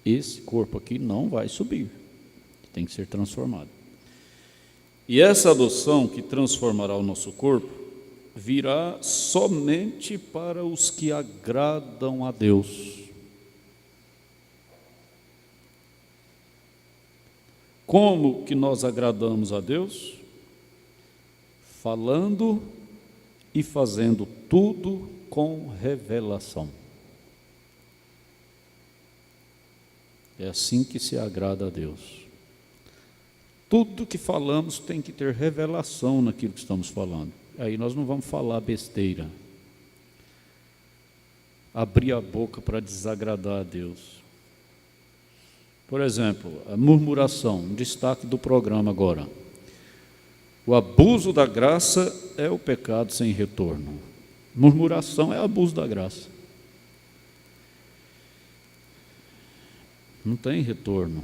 Esse corpo aqui não vai subir, tem que ser transformado. E essa adoção que transformará o nosso corpo virá somente para os que agradam a Deus. Como que nós agradamos a Deus? Falando e fazendo tudo com revelação. É assim que se agrada a Deus. Tudo que falamos tem que ter revelação naquilo que estamos falando. Aí nós não vamos falar besteira. Abrir a boca para desagradar a Deus. Por exemplo, a murmuração, um destaque do programa agora. O abuso da graça é o pecado sem retorno. Murmuração é abuso da graça. Não tem retorno.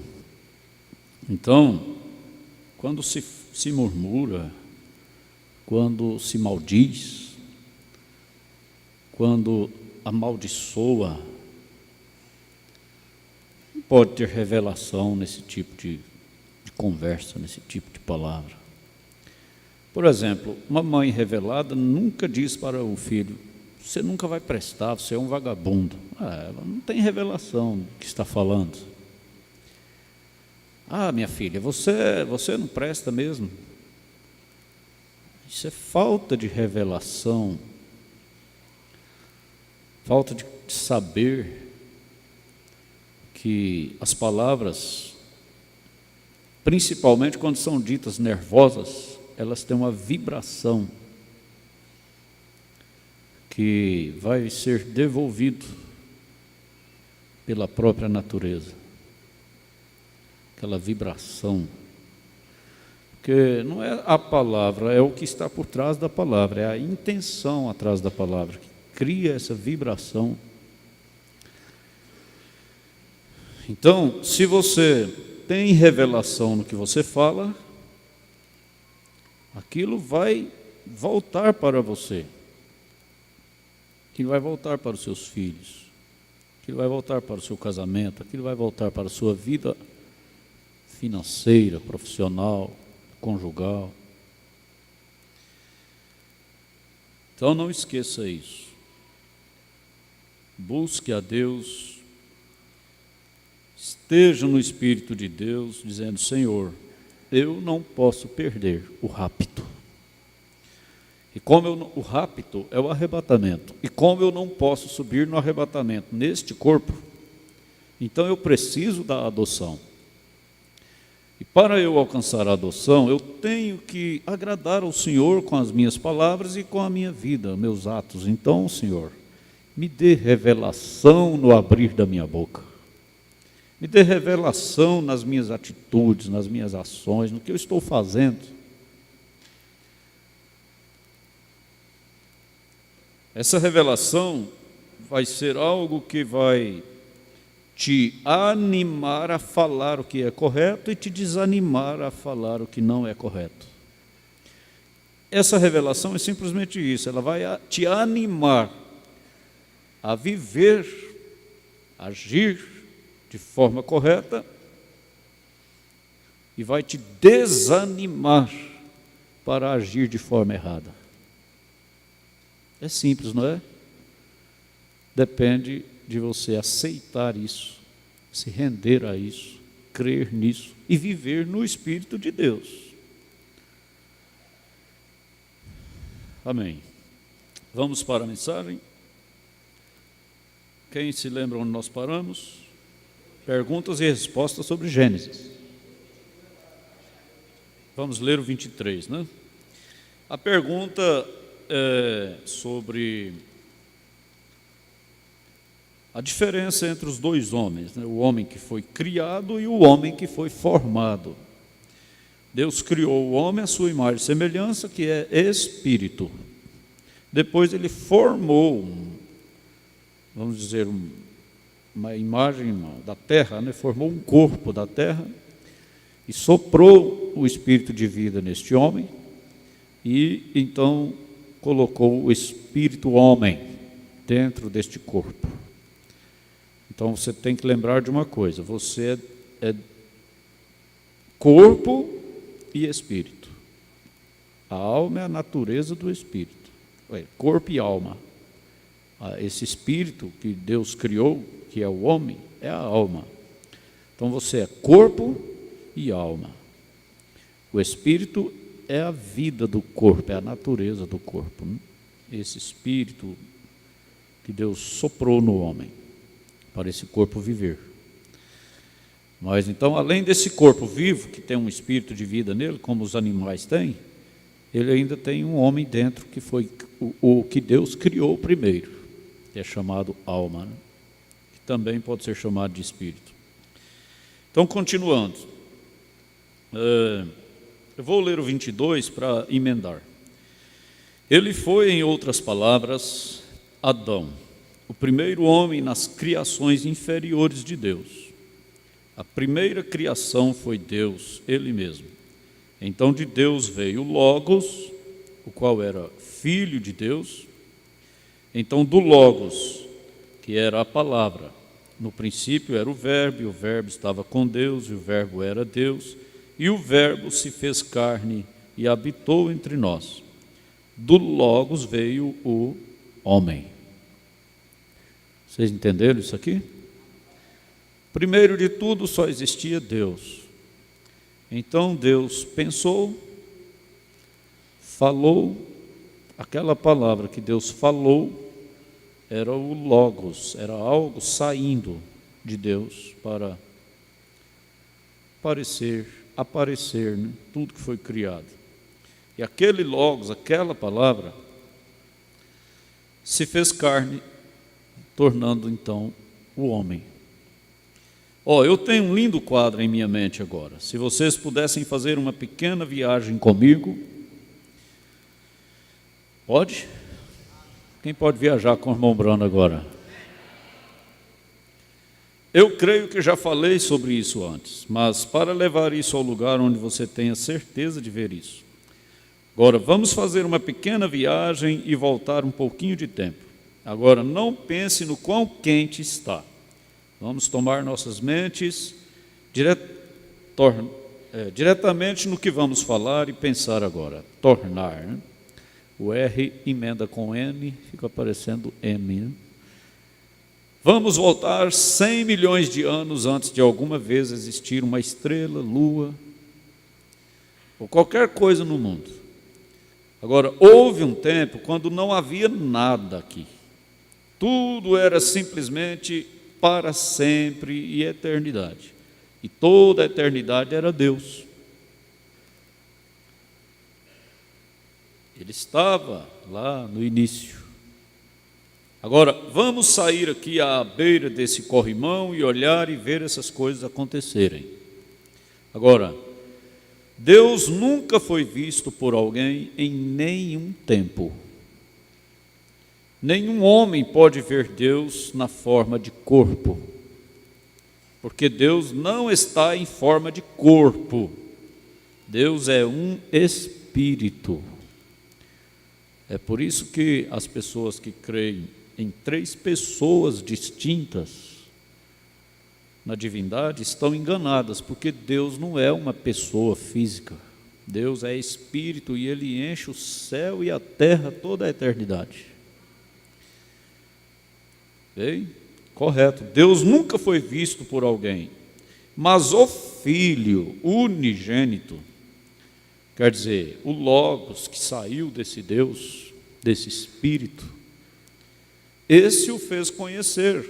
Então, quando se murmura, quando se maldiz, quando amaldiçoa, não pode ter revelação nesse tipo de conversa, nesse tipo de palavra. Por exemplo, uma mãe revelada nunca diz para o filho: você nunca vai prestar, você é um vagabundo. Ela não tem revelação do que está falando. Minha filha, você não presta mesmo. Isso é falta de revelação, falta de saber que as palavras, principalmente quando são ditas nervosas, elas têm uma vibração que vai ser devolvido pela própria natureza. Aquela vibração. Porque não é a palavra, é o que está por trás da palavra, é a intenção atrás da palavra que cria essa vibração. Então, se você tem revelação no que você fala, aquilo vai voltar para você, aquilo vai voltar para os seus filhos, aquilo vai voltar para o seu casamento, aquilo vai voltar para a sua vida financeira, profissional, conjugal. Então não esqueça isso. Busque a Deus, esteja no Espírito de Deus, dizendo: Senhor, eu não posso perder o rapto. E como o rapto é o arrebatamento, e como eu não posso subir no arrebatamento neste corpo, então eu preciso da adoção. E para eu alcançar a adoção, eu tenho que agradar ao Senhor com as minhas palavras e com a minha vida, meus atos. Então, Senhor, me dê revelação no abrir da minha boca. Me dê revelação nas minhas atitudes, nas minhas ações, no que eu estou fazendo. Essa revelação vai ser algo que vai te animar a falar o que é correto e te desanimar a falar o que não é correto. Essa revelação é simplesmente isso, ela vai te animar a viver, agir de forma correta e vai te desanimar para agir de forma errada. É simples, não é? Depende de você aceitar isso, se render a isso, crer nisso e viver no Espírito de Deus. Amém. Vamos para a mensagem. Quem se lembra onde nós paramos? Perguntas e respostas sobre Gênesis. Vamos ler o 23, né? A pergunta é sobre a diferença entre os dois homens, né? O homem que foi criado e o homem que foi formado. Deus criou o homem à sua imagem e semelhança, que é espírito. Depois ele formou, vamos dizer, uma imagem da terra, né? Formou um corpo da terra e soprou o espírito de vida neste homem e então colocou o espírito homem dentro deste corpo. Então você tem que lembrar de uma coisa: você é corpo e espírito. A alma é a natureza do espírito. corpo e alma. Esse espírito que Deus criou, que é o homem, é a alma. Então você é corpo e alma. O espírito é a vida do corpo, é a natureza do corpo, né? Esse espírito que Deus soprou no homem, para esse corpo viver. Mas então, além desse corpo vivo, que tem um espírito de vida nele, como os animais têm, ele ainda tem um homem dentro, que foi o que Deus criou primeiro, que é chamado alma, né? Que também pode ser chamado de espírito. Então, continuando, eu vou ler o 22 para emendar. Ele foi, em outras palavras, Adão, o primeiro homem nas criações inferiores de Deus. A primeira criação foi Deus, Ele mesmo. Então de Deus veio o Logos, o qual era Filho de Deus. Então do Logos, que era a palavra, no princípio era o Verbo, e o Verbo estava com Deus, e o Verbo era Deus, e o Verbo se fez carne e habitou entre nós. Do Logos veio o homem. Vocês entenderam isso aqui? Primeiro de tudo, só existia Deus. Então Deus pensou, falou, aquela palavra que Deus falou era o Logos, era algo saindo de Deus para aparecer, né? Tudo que foi criado. E aquele Logos, aquela palavra, se fez carne, tornando então o homem. Eu tenho um lindo quadro em minha mente agora. Se vocês pudessem fazer uma pequena viagem comigo. Pode? Quem pode viajar com o irmão Bruno agora? Eu creio que já falei sobre isso antes, mas para levar isso ao lugar onde você tenha certeza de ver isso. Agora, vamos fazer uma pequena viagem e voltar um pouquinho de tempo. Agora, não pense no quão quente está. Vamos tomar nossas mentes diretamente no que vamos falar e pensar agora. Tornar, né? O R emenda com M, fica aparecendo M, né? Vamos voltar 100 milhões de anos antes de alguma vez existir uma estrela, lua, ou qualquer coisa no mundo. Agora, houve um tempo quando não havia nada aqui. Tudo era simplesmente para sempre e eternidade. E toda a eternidade era Deus. Ele estava lá no início. Agora, vamos sair aqui à beira desse corrimão e olhar e ver essas coisas acontecerem. Agora, Deus nunca foi visto por alguém em nenhum tempo. Nenhum homem pode ver Deus na forma de corpo, porque Deus não está em forma de corpo. Deus é um espírito. É por isso que as pessoas que creem em 3 pessoas distintas na divindade estão enganadas, porque Deus não é uma pessoa física. Deus é espírito e Ele enche o céu e a terra toda a eternidade. Bem, correto. Deus nunca foi visto por alguém, mas o Filho unigênito, quer dizer, o Logos que saiu desse Deus, desse Espírito, esse o fez conhecer.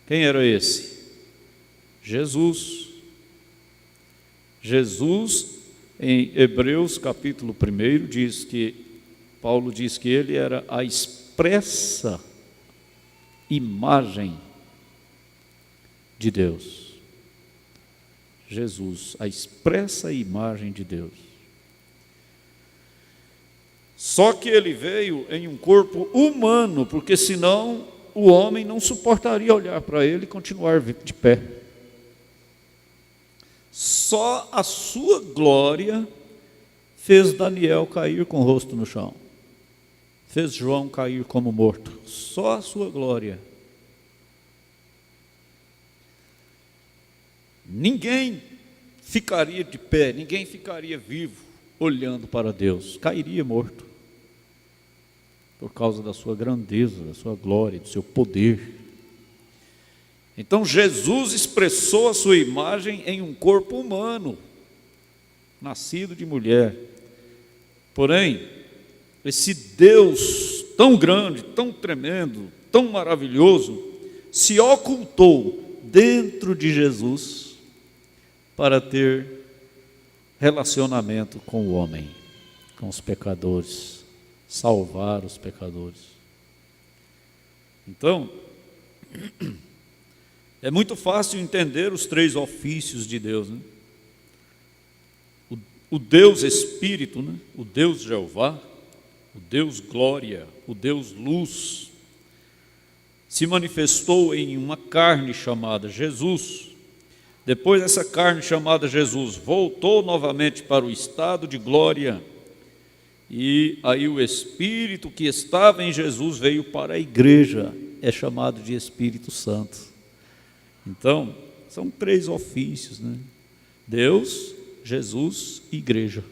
Quem era esse? Jesus. Jesus, em Hebreus capítulo 1, Paulo diz que ele era a expressa imagem de Deus. Jesus, a expressa imagem de Deus. Só que ele veio em um corpo humano, porque senão o homem não suportaria olhar para ele e continuar de pé. Só a sua glória fez Daniel cair com o rosto no chão. Fez João cair como morto. Só a sua glória. Ninguém ficaria de pé, ninguém ficaria vivo olhando para Deus. Cairia morto. por causa da sua grandeza, da sua glória, do seu poder. Então Jesus expressou a sua imagem em um corpo humano, nascido de mulher. Porém, esse Deus tão grande, tão tremendo, tão maravilhoso, se ocultou dentro de Jesus para ter relacionamento com o homem, com os pecadores, salvar os pecadores. Então, é muito fácil entender os três ofícios de Deus, né? O Deus Espírito, né? O Deus Jeová, o Deus Glória, o Deus Luz, se manifestou em uma carne chamada Jesus. Depois essa carne chamada Jesus voltou novamente para o estado de glória, e aí o Espírito que estava em Jesus veio para a igreja, é chamado de Espírito Santo. Então, são três ofícios, né? Deus, Jesus e igreja.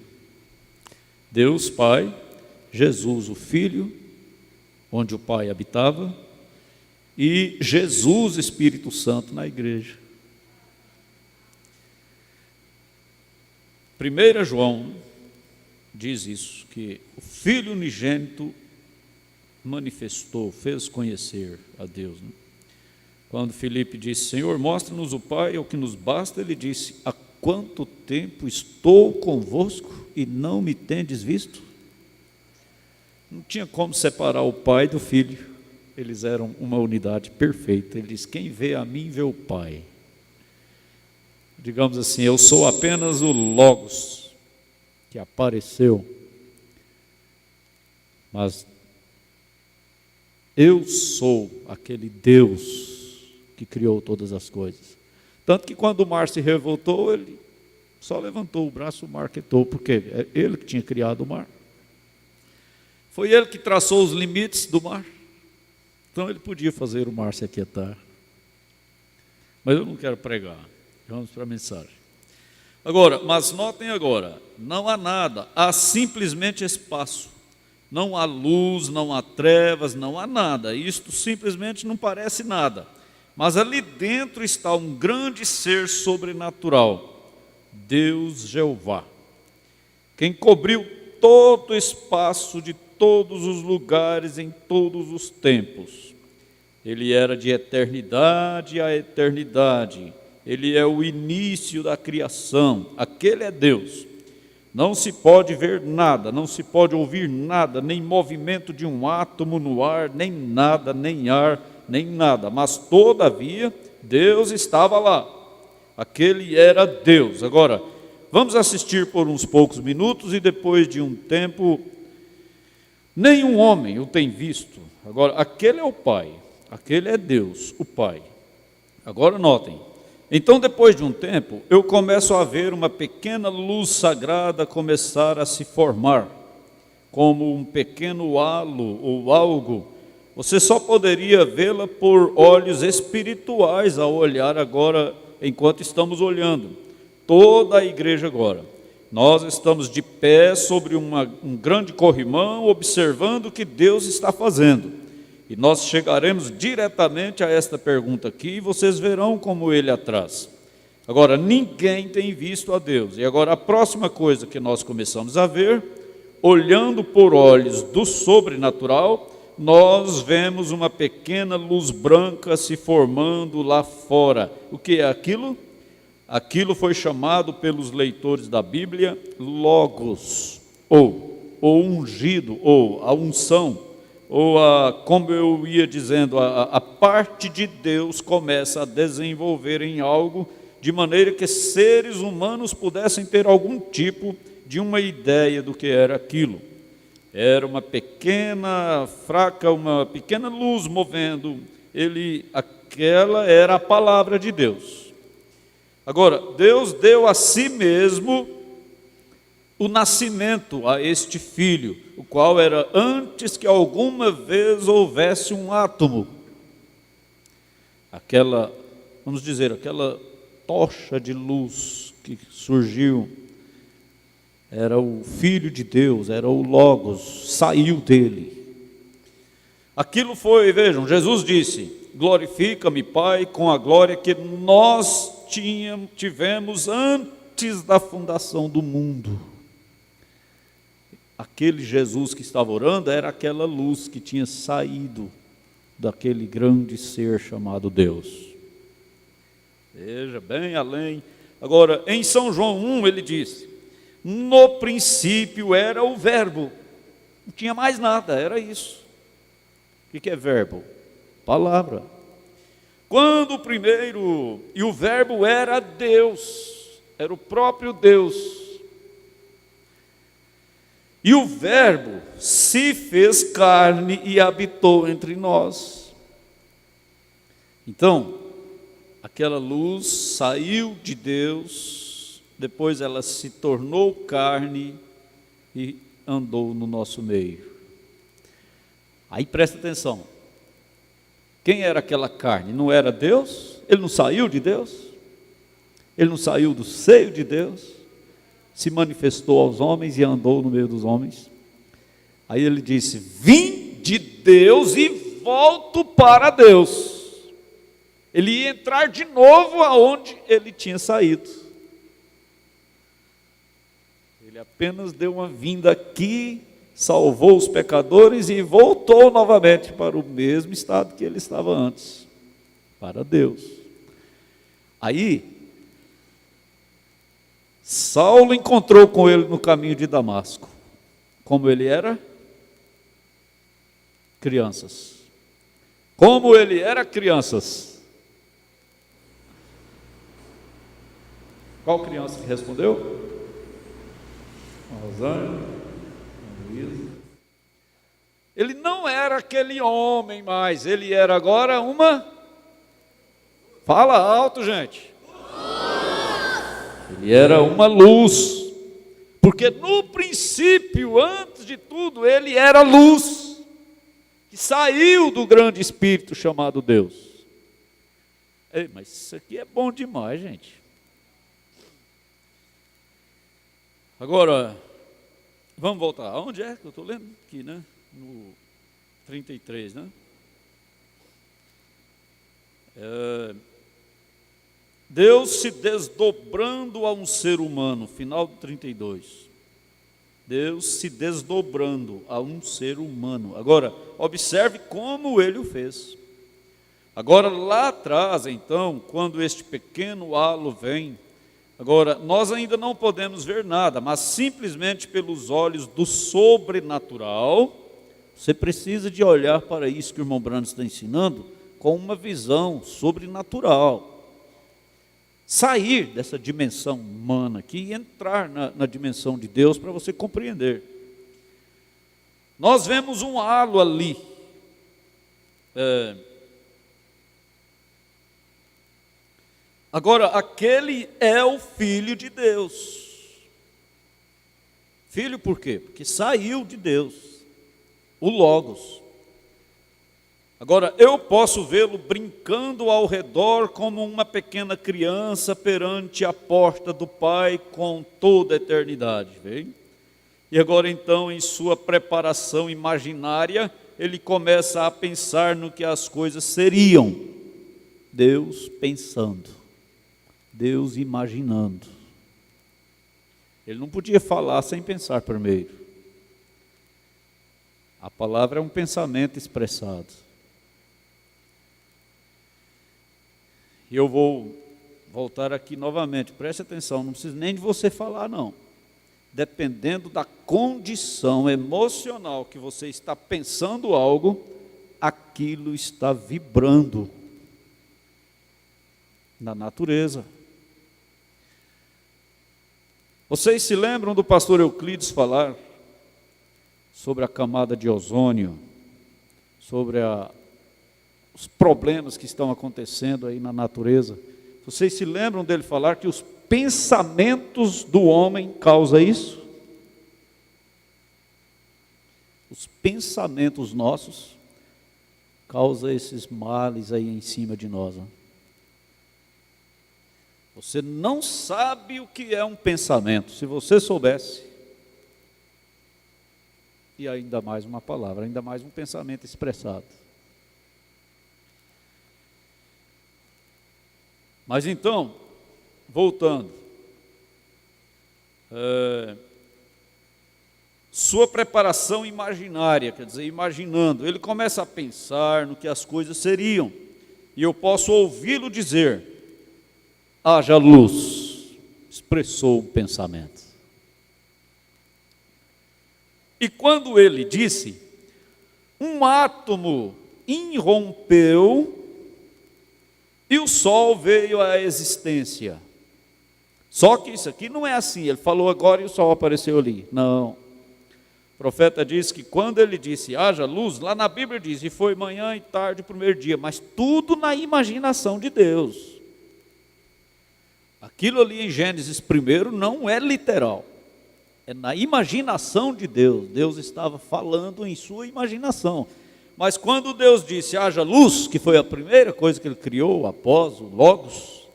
Deus Pai, Jesus o Filho, onde o Pai habitava, e Jesus Espírito Santo na igreja. 1 João diz isso, que o Filho unigênito manifestou, fez conhecer a Deus, né? Quando Filipe disse: Senhor, mostra-nos o Pai, é o que nos basta, ele disse: há quanto tempo estou convosco e não me tendes visto? Não tinha como separar o Pai do Filho, eles eram uma unidade perfeita. Ele diz: quem vê a mim vê o Pai. Digamos assim, eu sou apenas o Logos que apareceu, mas eu sou aquele Deus que criou todas as coisas. Tanto que quando o mar se revoltou, ele só levantou o braço, o mar quietou, porque é ele que tinha criado o mar. Foi ele que traçou os limites do mar. Então ele podia fazer o mar se aquietar. Mas eu não quero pregar. Vamos para a mensagem. Agora, mas notem agora, não há nada, há simplesmente espaço. Não há luz, não há trevas, não há nada. Isto simplesmente não parece nada. Mas ali dentro está um grande ser sobrenatural, Deus Jeová, quem cobriu todo o espaço de todos os lugares em todos os tempos. Ele era de eternidade a eternidade. Ele é o início da criação. Aquele é Deus. Não se pode ver nada, não se pode ouvir nada, nem movimento de um átomo no ar, nem nada, nem ar, nem nada. Mas, todavia, Deus estava lá. Aquele era Deus. Agora, vamos assistir por uns poucos minutos e depois de um tempo, nenhum homem o tem visto. Agora, aquele é o Pai, aquele é Deus, o Pai. Agora notem. Então, depois de um tempo, eu começo a ver uma pequena luz sagrada começar a se formar, como um pequeno halo ou algo. Você só poderia vê-la por olhos espirituais ao olhar agora, enquanto estamos olhando. Toda a igreja agora. Nós estamos de pé sobre um grande corrimão, observando o que Deus está fazendo. E nós chegaremos diretamente a esta pergunta aqui, e vocês verão como ele atrás. Agora, ninguém tem visto a Deus. E agora a próxima coisa que nós começamos a ver, olhando por olhos do sobrenatural, nós vemos uma pequena luz branca se formando lá fora. O que é aquilo? Aquilo foi chamado pelos leitores da Bíblia Logos, ou ungido, ou a unção. Ou como eu ia dizendo, a parte de Deus começa a desenvolver em algo, de maneira que seres humanos pudessem ter algum tipo de uma ideia do que era aquilo. Era uma pequena, fraca, uma pequena luz movendo, aquela era a palavra de Deus. Agora, Deus deu a si mesmo o nascimento a este filho, o qual era antes que alguma vez houvesse um átomo. Aquela, vamos dizer, aquela tocha de luz que surgiu, era o Filho de Deus, era o Logos, saiu dele. Aquilo foi, vejam, Jesus disse: glorifica-me, Pai, com a glória que nós tivemos antes da fundação do mundo. Aquele Jesus que estava orando era aquela luz que tinha saído daquele grande ser chamado Deus. Veja, bem além. Agora, em São João 1, ele disse: no princípio era o verbo. Não tinha mais nada, era isso. O que é verbo? Palavra. Quando o primeiro, e o verbo era Deus, era o próprio Deus. E o verbo se fez carne e habitou entre nós. Então, aquela luz saiu de Deus, depois ela se tornou carne e andou no nosso meio. Aí presta atenção, quem era aquela carne? Não era Deus? Ele não saiu de Deus? Ele não saiu do seio de Deus? Se manifestou aos homens e andou no meio dos homens? Aí ele disse: vim de Deus e volto para Deus. Ele ia entrar de novo aonde ele tinha saído. Ele apenas deu uma vinda aqui, salvou os pecadores e voltou novamente para o mesmo estado que ele estava antes, para Deus. Aí, Saulo encontrou com ele no caminho de Damasco. Como ele era? Crianças. Como ele era? Crianças. Qual criança que respondeu? A Rosângela, a Luísa. Ele não era aquele homem mais, ele era agora uma... Fala alto, gente. Ele era uma luz, porque no princípio, antes de tudo, ele era luz, que saiu do grande Espírito chamado Deus. Ei, mas isso aqui é bom demais, gente. Agora, vamos voltar. Onde é que eu estou lendo? Aqui, né? No 33, né? Deus se desdobrando a um ser humano, final do 32. Deus se desdobrando a um ser humano. Agora, observe como ele o fez. Agora, lá atrás, então, quando este pequeno halo vem, agora, nós ainda não podemos ver nada, mas simplesmente pelos olhos do sobrenatural, você precisa de olhar para isso que o irmão Brando está ensinando, com uma visão sobrenatural. Sair dessa dimensão humana aqui e entrar na dimensão de Deus para você compreender. Nós vemos um halo ali. Agora, aquele é o Filho de Deus. Filho por quê? Porque saiu de Deus, o Logos. Agora, eu posso vê-lo brincando ao redor como uma pequena criança perante a porta do Pai com toda a eternidade. Vem? E agora então, em sua preparação imaginária, ele começa a pensar no que as coisas seriam. Deus pensando, Deus imaginando. Ele não podia falar sem pensar primeiro. A palavra é um pensamento expressado. E eu vou voltar aqui novamente, preste atenção, não precisa nem de você falar não. Dependendo da condição emocional que você está pensando algo, aquilo está vibrando na natureza. Vocês se lembram do pastor Euclides falar sobre a camada de ozônio, sobre os problemas que estão acontecendo aí na natureza? Vocês se lembram dele falar que os pensamentos do homem causam isso? Os pensamentos nossos causam esses males aí em cima de nós. Né? Você não sabe o que é um pensamento. Se você soubesse, e ainda mais uma palavra, ainda mais um pensamento expressado. Mas então, voltando, sua preparação imaginária, quer dizer, imaginando, ele começa a pensar no que as coisas seriam, e eu posso ouvi-lo dizer: haja luz, expressou um pensamento. E quando ele disse, um átomo irrompeu e o sol veio à existência. Só que isso aqui não é assim, ele falou agora e o sol apareceu ali. Não. O profeta diz que quando ele disse, haja luz, lá na Bíblia diz, e foi manhã e tarde o primeiro dia, mas tudo na imaginação de Deus. Aquilo ali em Gênesis 1 não é literal, é na imaginação de Deus. Deus estava falando em sua imaginação. Mas quando Deus disse, haja luz, que foi a primeira coisa que ele criou após o Logos,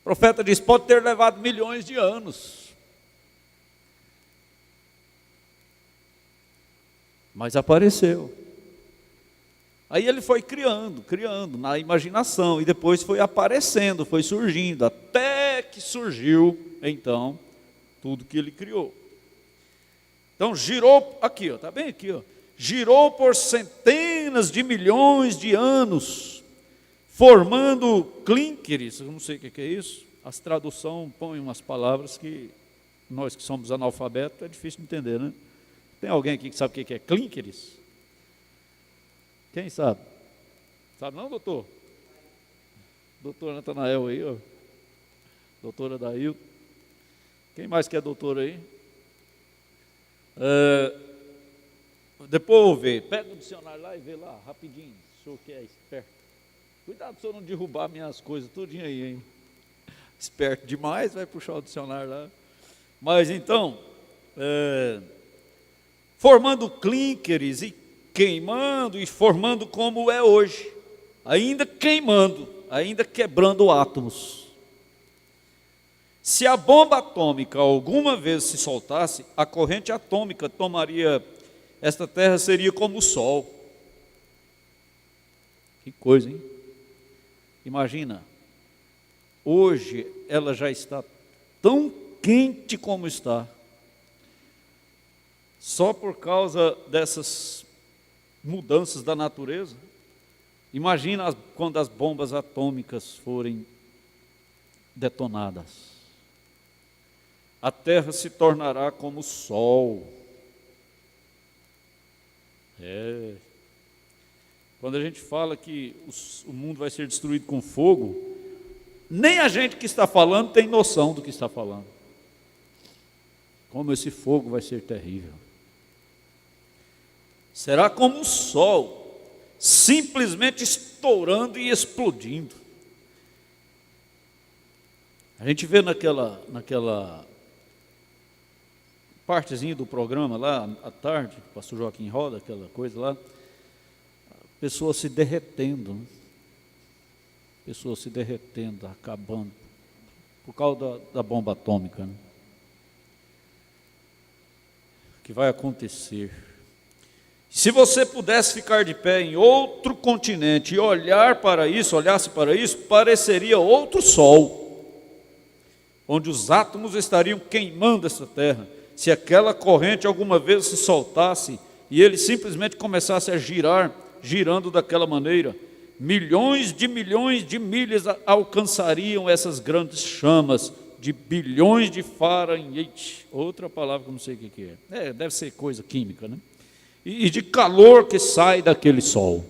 o profeta diz, pode ter levado milhões de anos. Mas apareceu. Aí ele foi criando na imaginação, e depois foi aparecendo, foi surgindo, até que surgiu, então, tudo que ele criou. Então girou aqui, ó, tá bem aqui, ó. Girou por centenas de milhões de anos, formando clínqueres, eu não sei o que é isso, as traduções põem umas palavras que nós que somos analfabetos é difícil de entender, né? Tem alguém aqui que sabe o que é clínqueres? Quem sabe? Sabe não, doutor? Doutor Natanael aí, ó. Doutora Dailton. Quem mais que é doutor aí? Depois eu vou ver. Pega o dicionário lá e vê lá, rapidinho. O senhor que é esperto. Cuidado para o senhor não derrubar minhas coisas tudinho aí, hein? Esperto demais, vai puxar o dicionário lá. Mas então, formando clínqueres e queimando e formando como é hoje, ainda queimando, ainda quebrando átomos. Se a bomba atômica alguma vez se soltasse, a corrente atômica tomaria, esta terra seria como o sol. Que coisa, hein? Imagina, hoje ela já está tão quente como está, só por causa dessas mudanças da natureza. Imagina quando as bombas atômicas forem detonadas. A terra se tornará como o sol. Quando a gente fala que o mundo vai ser destruído com fogo, nem a gente que está falando tem noção do que está falando. Como esse fogo vai ser terrível. Será como o sol, simplesmente estourando e explodindo. A gente vê naquela partezinha do programa lá, à tarde, o pastor Joaquim roda, aquela coisa lá, pessoas se derretendo, né? Pessoas se derretendo, acabando, por causa da bomba atômica, né? O que vai acontecer? Se você pudesse ficar de pé em outro continente e olhasse para isso, pareceria outro sol, onde os átomos estariam queimando essa terra. Se aquela corrente alguma vez se soltasse e ele simplesmente começasse a girar, girando daquela maneira, milhões de milhas alcançariam essas grandes chamas de bilhões de Fahrenheit. Outra palavra que eu não sei o que é. Deve ser coisa química, né? E de calor que sai daquele sol.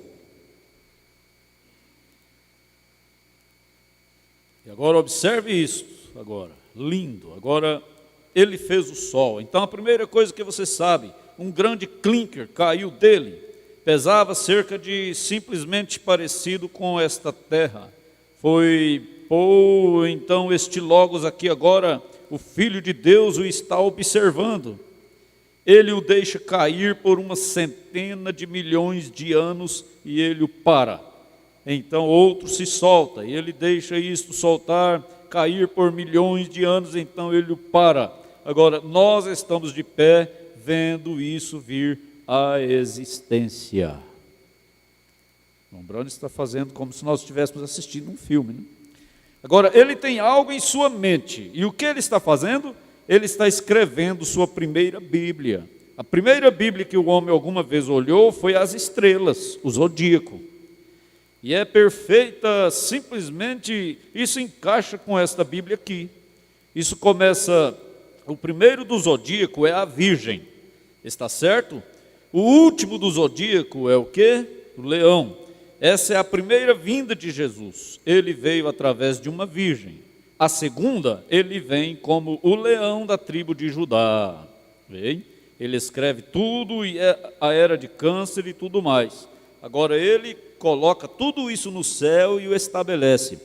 E agora observe isso, agora, lindo. Agora ele fez o sol. Então a primeira coisa que você sabe, um grande clinker caiu dele, pesava cerca de simplesmente parecido com esta terra. Então este Logos aqui agora, o Filho de Deus o está observando. Ele o deixa cair por uma centena de milhões de anos e ele o para. Então outro se solta e ele deixa isto soltar, cair por milhões de anos, então ele o para. Agora nós estamos de pé vendo isso vir à existência. O Browne está fazendo como se nós estivéssemos assistindo um filme, né? Agora, ele tem algo em sua mente. E o que ele está fazendo? Ele está escrevendo sua primeira Bíblia. A primeira Bíblia que o homem alguma vez olhou foi as estrelas, o zodíaco. E é perfeita, simplesmente, isso encaixa com esta Bíblia aqui. Isso começa, o primeiro do zodíaco é a Virgem, está certo? O último do zodíaco é o quê? O leão. Essa é a primeira vinda de Jesus. Ele veio através de uma virgem. A segunda, ele vem como o leão da tribo de Judá. Vem? Ele escreve tudo, e a era de câncer e tudo mais. Agora ele coloca tudo isso no céu e o estabelece.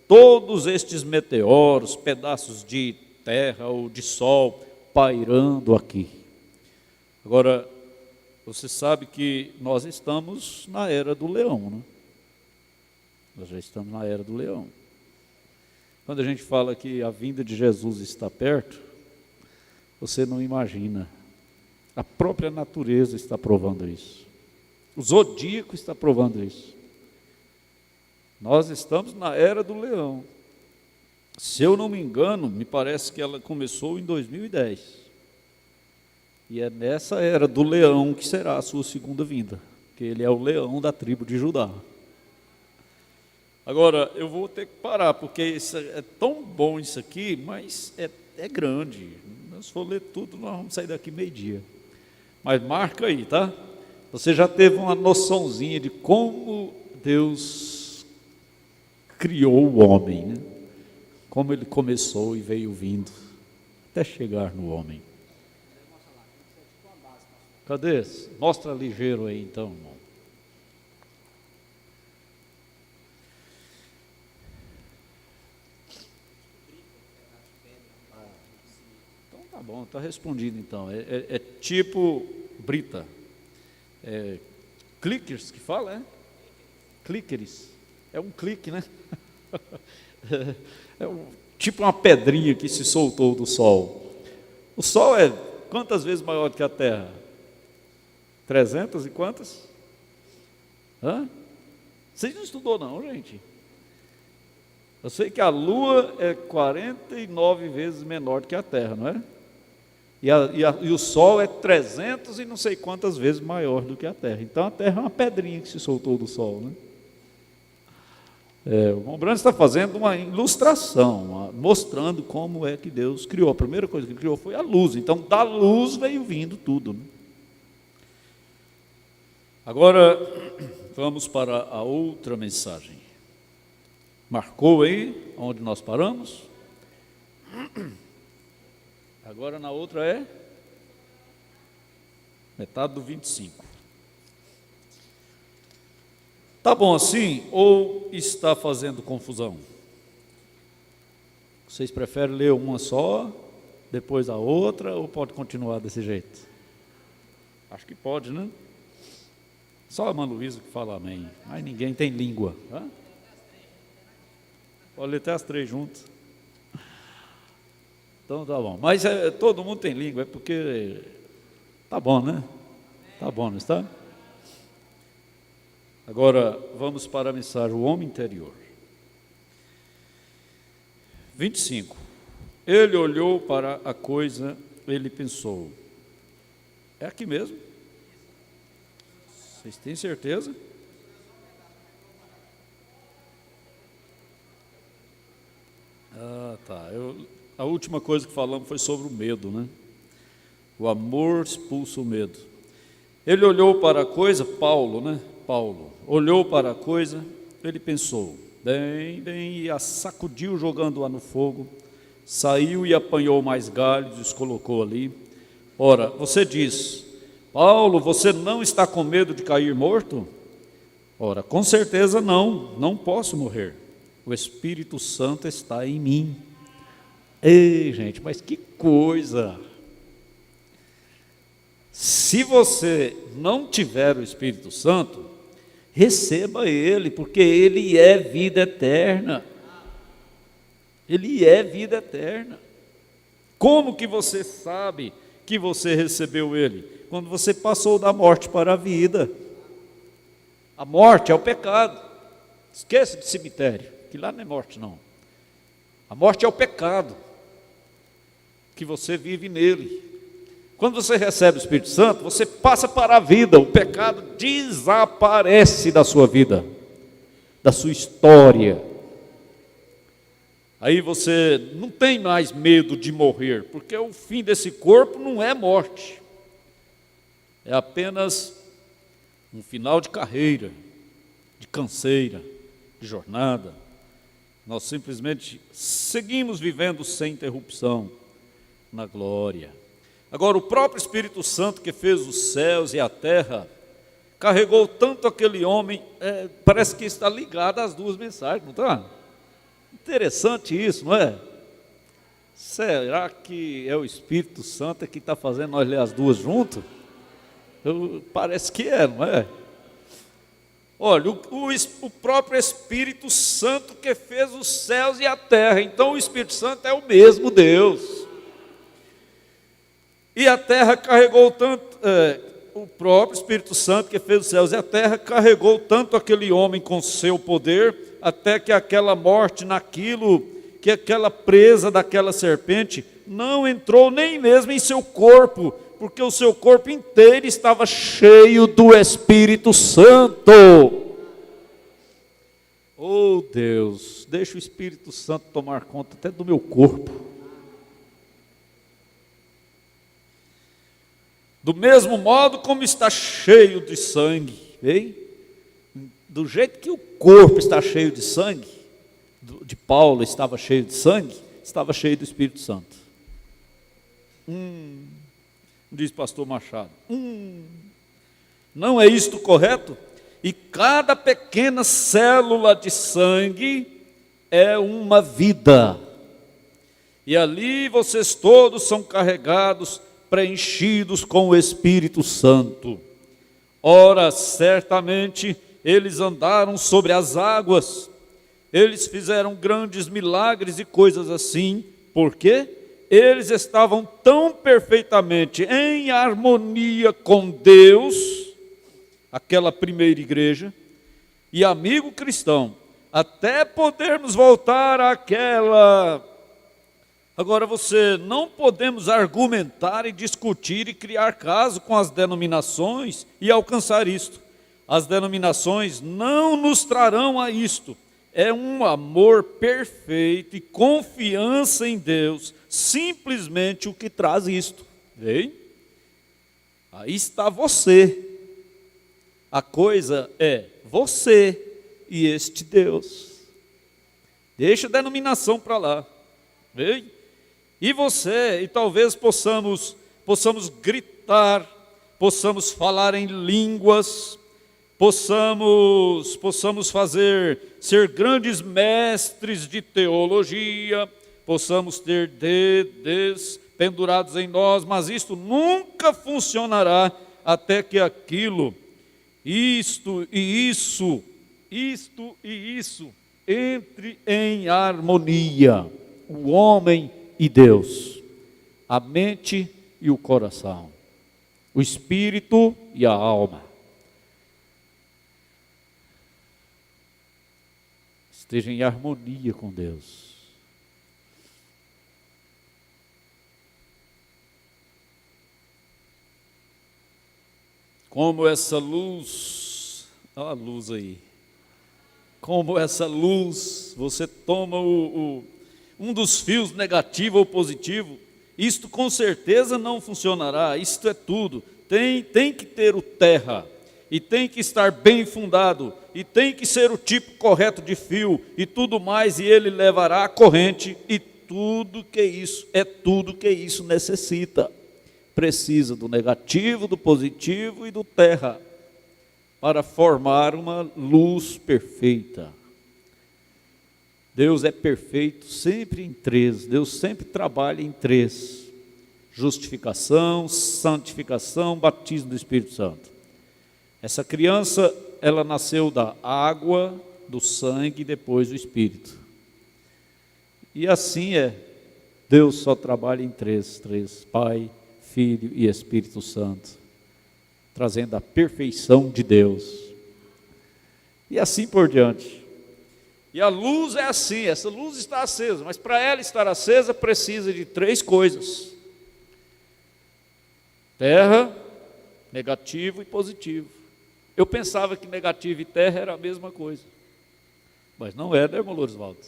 Todos estes meteoros, pedaços de terra ou de sol, pairando aqui. Agora, você sabe que nós estamos na era do leão, né? Nós já estamos na era do leão. Quando a gente fala que a vinda de Jesus está perto, você não imagina. A própria natureza está provando isso. O zodíaco está provando isso. Nós estamos na era do leão. Se eu não me engano, me parece que ela começou em 2010. E é nessa era do leão que será a sua segunda vinda, que ele é o leão da tribo de Judá. Agora, eu vou ter que parar, porque isso é tão bom isso aqui, mas é grande. Se for ler tudo, nós vamos sair daqui meio-dia. Mas marca aí, tá? Você já teve uma noçãozinha de como Deus criou o homem, né? Como ele começou e veio vindo, até chegar no homem. Cadê? Mostra ligeiro aí então, irmão. Então tá bom, está respondido então. É tipo brita. Clickers que fala, é? Clickers. É um clique, né? Tipo uma pedrinha que se soltou do Sol. O Sol é quantas vezes maior do que a Terra? 300 e quantas? Hã? Vocês não estudou não, gente? Eu sei que a Lua é 49 vezes menor do que a Terra, não é? E o Sol é 300 e não sei quantas vezes maior do que a Terra. Então a Terra é uma pedrinha que se soltou do Sol, né? O irmão Brando está fazendo uma ilustração, mostrando como é que Deus criou. A primeira coisa que ele criou foi a luz. Então da luz veio vindo tudo, né? Agora, vamos para a outra mensagem. Marcou aí onde nós paramos? Agora na outra é metade do 25. Tá bom assim ou está fazendo confusão? Vocês preferem ler uma só, depois a outra, ou pode continuar desse jeito? Acho que pode, né? Só a irmã Luísa que fala amém, mas ninguém tem língua. Tá? Pode ler até as três juntas. Então tá bom, mas todo mundo tem língua, é porque tá bom, né? Tá bom, não está? Agora vamos para a mensagem, o homem interior. 25. Ele olhou para a coisa, ele pensou. É aqui mesmo? Vocês têm certeza? Ah, tá. A última coisa que falamos foi sobre o medo, né? O amor expulsa o medo. Ele olhou para a coisa, Paulo, né? Paulo olhou para a coisa, ele pensou, bem, e a sacudiu jogando-a no fogo, saiu e apanhou mais galhos e os colocou ali. Ora, você diz, Paulo, você não está com medo de cair morto? Ora, com certeza não posso morrer. O Espírito Santo está em mim. Ei, gente, mas que coisa! Se você não tiver o Espírito Santo, receba ele, porque ele é vida eterna. Ele é vida eterna. Como que você sabe que você recebeu Ele? Quando você passou da morte para a vida. A morte é o pecado. Esqueça de cemitério, que lá não é morte não. A morte é o pecado, que você vive nele. Quando você recebe o Espírito Santo, você passa para a vida, o pecado desaparece da sua vida, da sua história. Aí você não tem mais medo de morrer, porque o fim desse corpo não é morte, é apenas um final de carreira, de canseira, de jornada. Nós simplesmente seguimos vivendo sem interrupção na glória. Agora, o próprio Espírito Santo que fez os céus e a terra, carregou tanto aquele homem, parece que está ligado às duas mensagens, não está? Interessante isso, não é? Será que é o Espírito Santo que está fazendo nós ler as duas juntos? Parece que é, não é? Olha, o próprio Espírito Santo que fez os céus e a terra. Então o Espírito Santo é o mesmo Deus. E a terra carregou tanto, o próprio Espírito Santo que fez os céus e a terra carregou tanto aquele homem com seu poder, até que aquela morte naquilo, que aquela presa daquela serpente não entrou nem mesmo em seu corpo, porque o seu corpo inteiro estava cheio do Espírito Santo. Oh Deus, deixa o Espírito Santo tomar conta até do meu corpo. Do mesmo modo como está cheio de sangue, hein? Do jeito que o corpo está cheio de sangue, de Paulo estava cheio de sangue, estava cheio do Espírito Santo. Diz pastor Machado, não é isto correto? E cada pequena célula de sangue é uma vida. E ali vocês todos são carregados, preenchidos com o Espírito Santo. Ora, certamente eles andaram sobre as águas, eles fizeram grandes milagres e coisas assim, porque eles estavam tão perfeitamente em harmonia com Deus, aquela primeira igreja, e amigo cristão, até podermos voltar àquela... Agora não podemos argumentar e discutir e criar caso com as denominações e alcançar isto. As denominações não nos trarão a isto. É um amor perfeito e confiança em Deus, simplesmente o que traz isto. Vem? Aí está você. A coisa é você e este Deus. Deixa a denominação para lá. Vem? E você, e talvez possamos gritar, possamos falar em línguas, possamos ser grandes mestres de teologia, possamos ter dedos pendurados em nós, mas isto nunca funcionará até que aquilo, isto e isso entre em harmonia. O homem e Deus, a mente e o coração, o espírito e a alma estejam em harmonia com Deus. Como essa luz, olha a luz aí, como essa luz, você toma um dos fios negativo ou positivo, isto com certeza não funcionará, isto é tudo, tem que ter o terra, e tem que estar bem fundado, e tem que ser o tipo correto de fio, e tudo mais, e ele levará a corrente, e tudo que isso necessita, precisa do negativo, do positivo e do terra, para formar uma luz perfeita. Deus é perfeito sempre em três, Deus sempre trabalha em três: justificação, santificação, batismo do Espírito Santo. Essa criança, ela nasceu da água, do sangue e depois do Espírito. E assim é, Deus só trabalha em três: Pai, Filho e Espírito Santo, trazendo a perfeição de Deus. E assim por diante. E a luz é assim, essa luz está acesa, mas para ela estar acesa precisa de 3 coisas: terra, negativo e positivo. Eu pensava que negativo e terra era a mesma coisa, mas não é, né, irmão Lorisvaldo?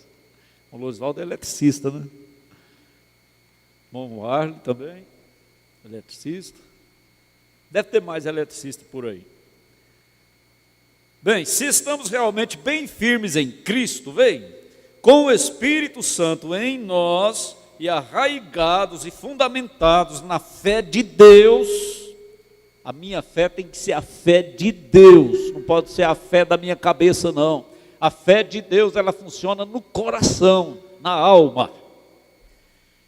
O Lorisvaldo é eletricista, né? Irmão Arlen também, eletricista. Deve ter mais eletricista por aí. Bem, se estamos realmente bem firmes em Cristo, com o Espírito Santo em nós e arraigados e fundamentados na fé de Deus, a minha fé tem que ser a fé de Deus, não pode ser a fé da minha cabeça, não. A fé de Deus, ela funciona no coração, na alma.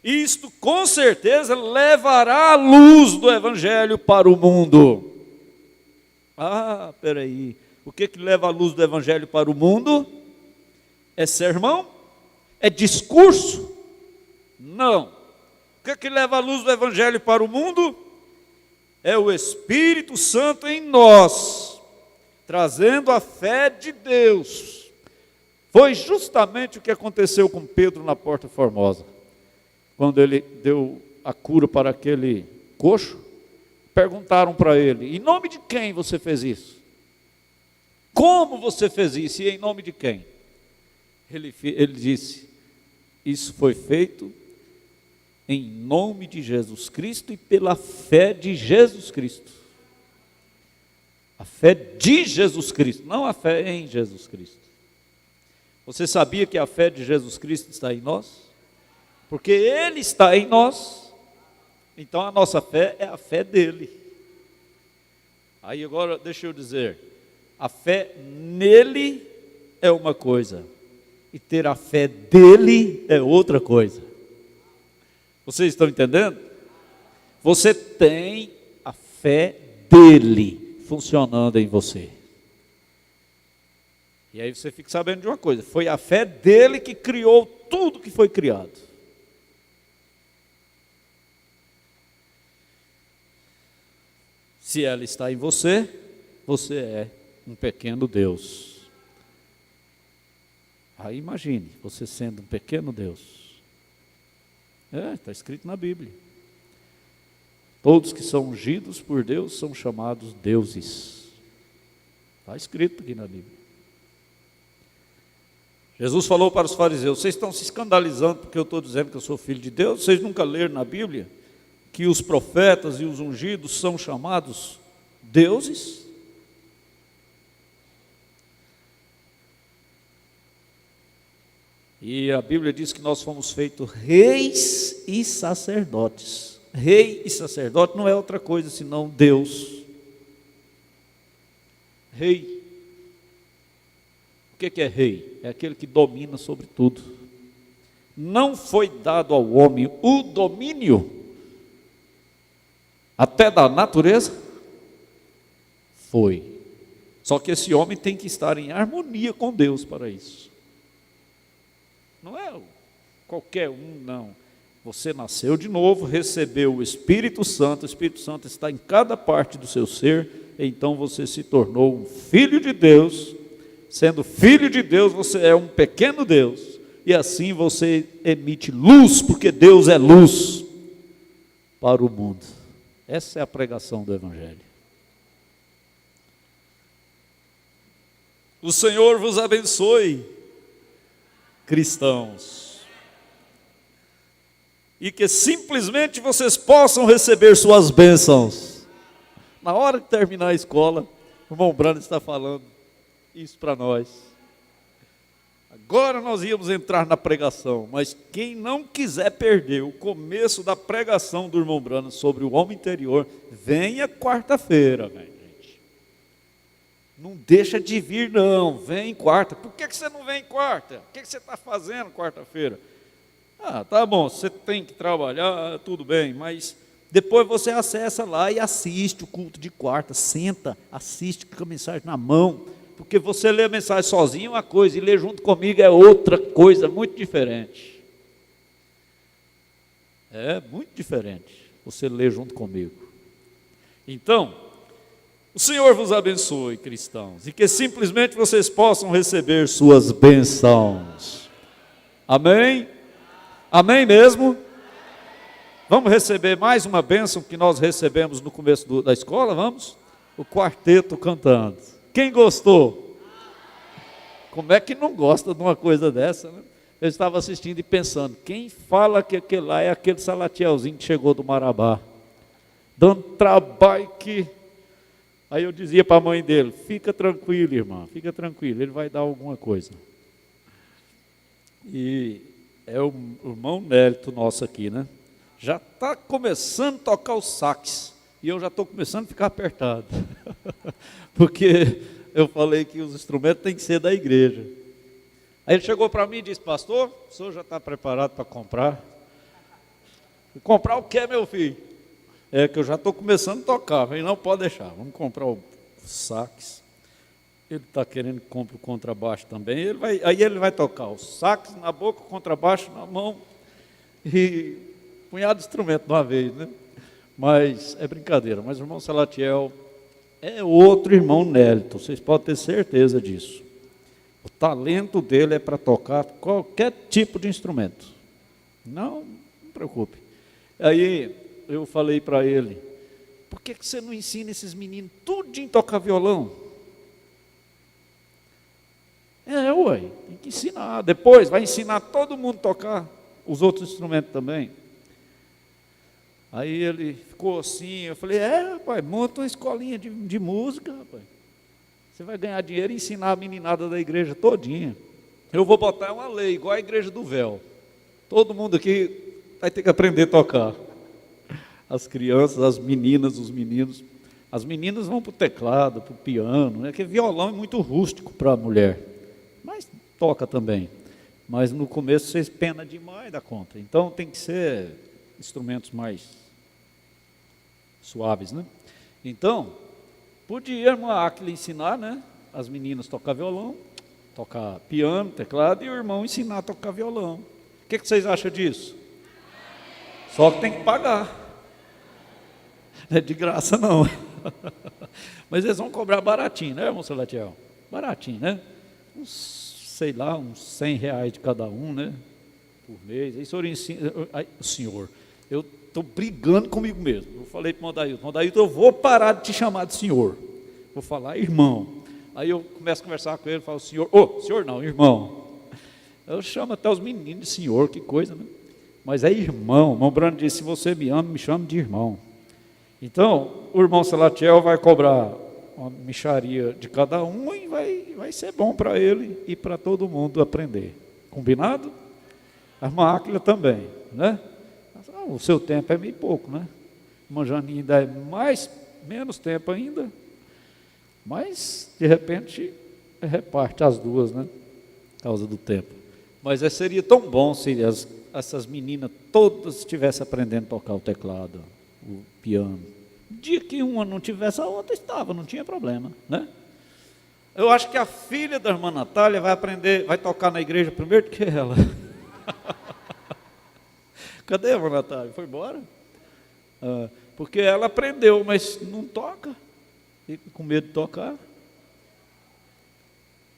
Isto com certeza levará a luz do Evangelho para o mundo. Ah, peraí, o que leva a luz do Evangelho para o mundo? É sermão? É discurso? Não. O que leva a luz do Evangelho para o mundo? É o Espírito Santo em nós, trazendo a fé de Deus. Foi justamente o que aconteceu com Pedro na Porta Formosa. Quando ele deu a cura para aquele coxo, perguntaram para ele: em nome de quem você fez isso? Como você fez isso e em nome de quem? Ele disse: isso foi feito em nome de Jesus Cristo e pela fé de Jesus Cristo. A fé de Jesus Cristo, não a fé em Jesus Cristo. Você sabia que a fé de Jesus Cristo está em nós? Porque Ele está em nós, então a nossa fé é a fé dEle. Aí agora deixa eu dizer, a fé nele é uma coisa, e ter a fé dEle é outra coisa. Vocês estão entendendo? Você tem a fé dEle funcionando em você. E aí você fica sabendo de uma coisa: foi a fé dEle que criou tudo que foi criado. Se ela está em você, você é um pequeno Deus. Aí imagine, você sendo um pequeno Deus. Está escrito na Bíblia. Todos que são ungidos por Deus são chamados deuses. Está escrito aqui na Bíblia. Jesus falou para os fariseus: vocês estão se escandalizando porque eu estou dizendo que eu sou filho de Deus? Vocês nunca leram na Bíblia que os profetas e os ungidos são chamados deuses? E a Bíblia diz que nós fomos feitos reis e sacerdotes. Rei e sacerdote não é outra coisa senão Deus. Rei. O que é rei? É aquele que domina sobre tudo. Não foi dado ao homem o domínio até da natureza? Foi. Só que esse homem tem que estar em harmonia com Deus para isso. Não é qualquer um, não. Você nasceu de novo, recebeu o Espírito Santo está em cada parte do seu ser, então você se tornou um filho de Deus. Sendo filho de Deus, você é um pequeno Deus, e assim você emite luz, porque Deus é luz para o mundo. Essa é a pregação do Evangelho. O Senhor vos abençoe, cristãos, e que simplesmente vocês possam receber suas bênçãos. Na hora de terminar a escola, o irmão Brando está falando isso para nós. Agora nós íamos entrar na pregação, mas quem não quiser perder o começo da pregação do irmão Brando sobre o homem interior, venha quarta-feira, gente. Não deixa de vir, não. Vem quarta. Por que você não vem quarta? O que você está fazendo quarta-feira? Ah, tá bom, você tem que trabalhar, tudo bem, mas depois você acessa lá e assiste o culto de quarta. Senta, assiste com a mensagem na mão. Porque você lê a mensagem sozinho é uma coisa, e ler junto comigo é outra coisa, muito diferente. É muito diferente. você lê junto comigo. Então, o Senhor vos abençoe, cristãos, e que simplesmente vocês possam receber suas bênçãos. Amém? Amém mesmo? Vamos receber mais uma bênção que nós recebemos no começo da escola, vamos? O quarteto cantando. Quem gostou? Como é que não gosta de uma coisa dessa, né? Eu estava assistindo e pensando, quem fala que aquele lá é aquele Salatielzinho que chegou do Marabá, dando trabalho que... Aí eu dizia para a mãe dele, fica tranquilo, irmã, fica tranquilo, ele vai dar alguma coisa. E é o irmão Nélito nosso aqui, né? Já está começando a tocar o sax, e eu já estou começando a ficar apertado, porque eu falei que os instrumentos têm que ser da igreja. Aí ele chegou para mim e disse, pastor, o senhor já está preparado para comprar? Comprar o que, meu filho? É que eu já estou começando a tocar. Falei, não pode deixar, vamos comprar o sax. Ele está querendo que compre o contrabaixo também. Aí ele vai tocar o sax na boca, o contrabaixo na mão e um punhado de instrumento de uma vez, né? Mas é brincadeira. Mas o irmão Salatiel é outro irmão Nélito, vocês podem ter certeza disso. O talento dele é para tocar qualquer tipo de instrumento. Não preocupe. Aí eu falei para ele, por que você não ensina esses meninos tudinho a tocar violão? Ué, tem que ensinar. Depois vai ensinar todo mundo a tocar os outros instrumentos também. Aí ele ficou assim, eu falei, rapaz, monta uma escolinha de música, rapaz. Você vai ganhar dinheiro e ensinar a meninada da igreja todinha. Eu vou botar uma lei, igual a igreja do véu. Todo mundo aqui vai ter que aprender a tocar. As crianças, as meninas, os meninos. As meninas vão para o teclado, para o piano, né? Porque violão é muito rústico para a mulher. Mas toca também. Mas no começo vocês pena demais da conta. Então tem que ser instrumentos mais suaves, né? Então, podia a irmã Áquila ensinar, né? As meninas tocar violão, tocar piano, teclado, e o irmão ensinar a tocar violão. O que vocês acham disso? Só que tem que pagar. Não é de graça, não. Mas eles vão cobrar baratinho, né, irmão Salatiel? Baratinho, né? Sei lá, uns R$100 de cada um, né? Por mês. Aí o senhor ensina... Senhor, eu estou brigando comigo mesmo. Eu falei para o irmão Dailton, eu vou parar de te chamar de senhor. Vou falar irmão. Aí eu começo a conversar com ele, falo senhor. Senhor não, irmão. Eu chamo até os meninos de senhor, que coisa, né? Mas é irmão. Irmão Brando disse, se você me ama, me chame de irmão. Então, o irmão Salatiel vai cobrar uma mixaria de cada um e vai ser bom para ele e para todo mundo aprender. Combinado? A irmã Áquila também, né? O seu tempo é meio pouco, né? A irmã Janinha ainda é menos tempo ainda, mas, de repente, reparte as duas, né? Por causa do tempo. Mas seria tão bom se essas meninas todas estivessem aprendendo a tocar o teclado, o piano. Dia que uma não tivesse, a outra estava, não tinha problema, né? Eu acho que a filha da irmã Natália vai tocar na igreja primeiro do que ela. Cadê a irmã Natália? Foi embora? Porque ela aprendeu, mas não toca. Fica com medo de tocar.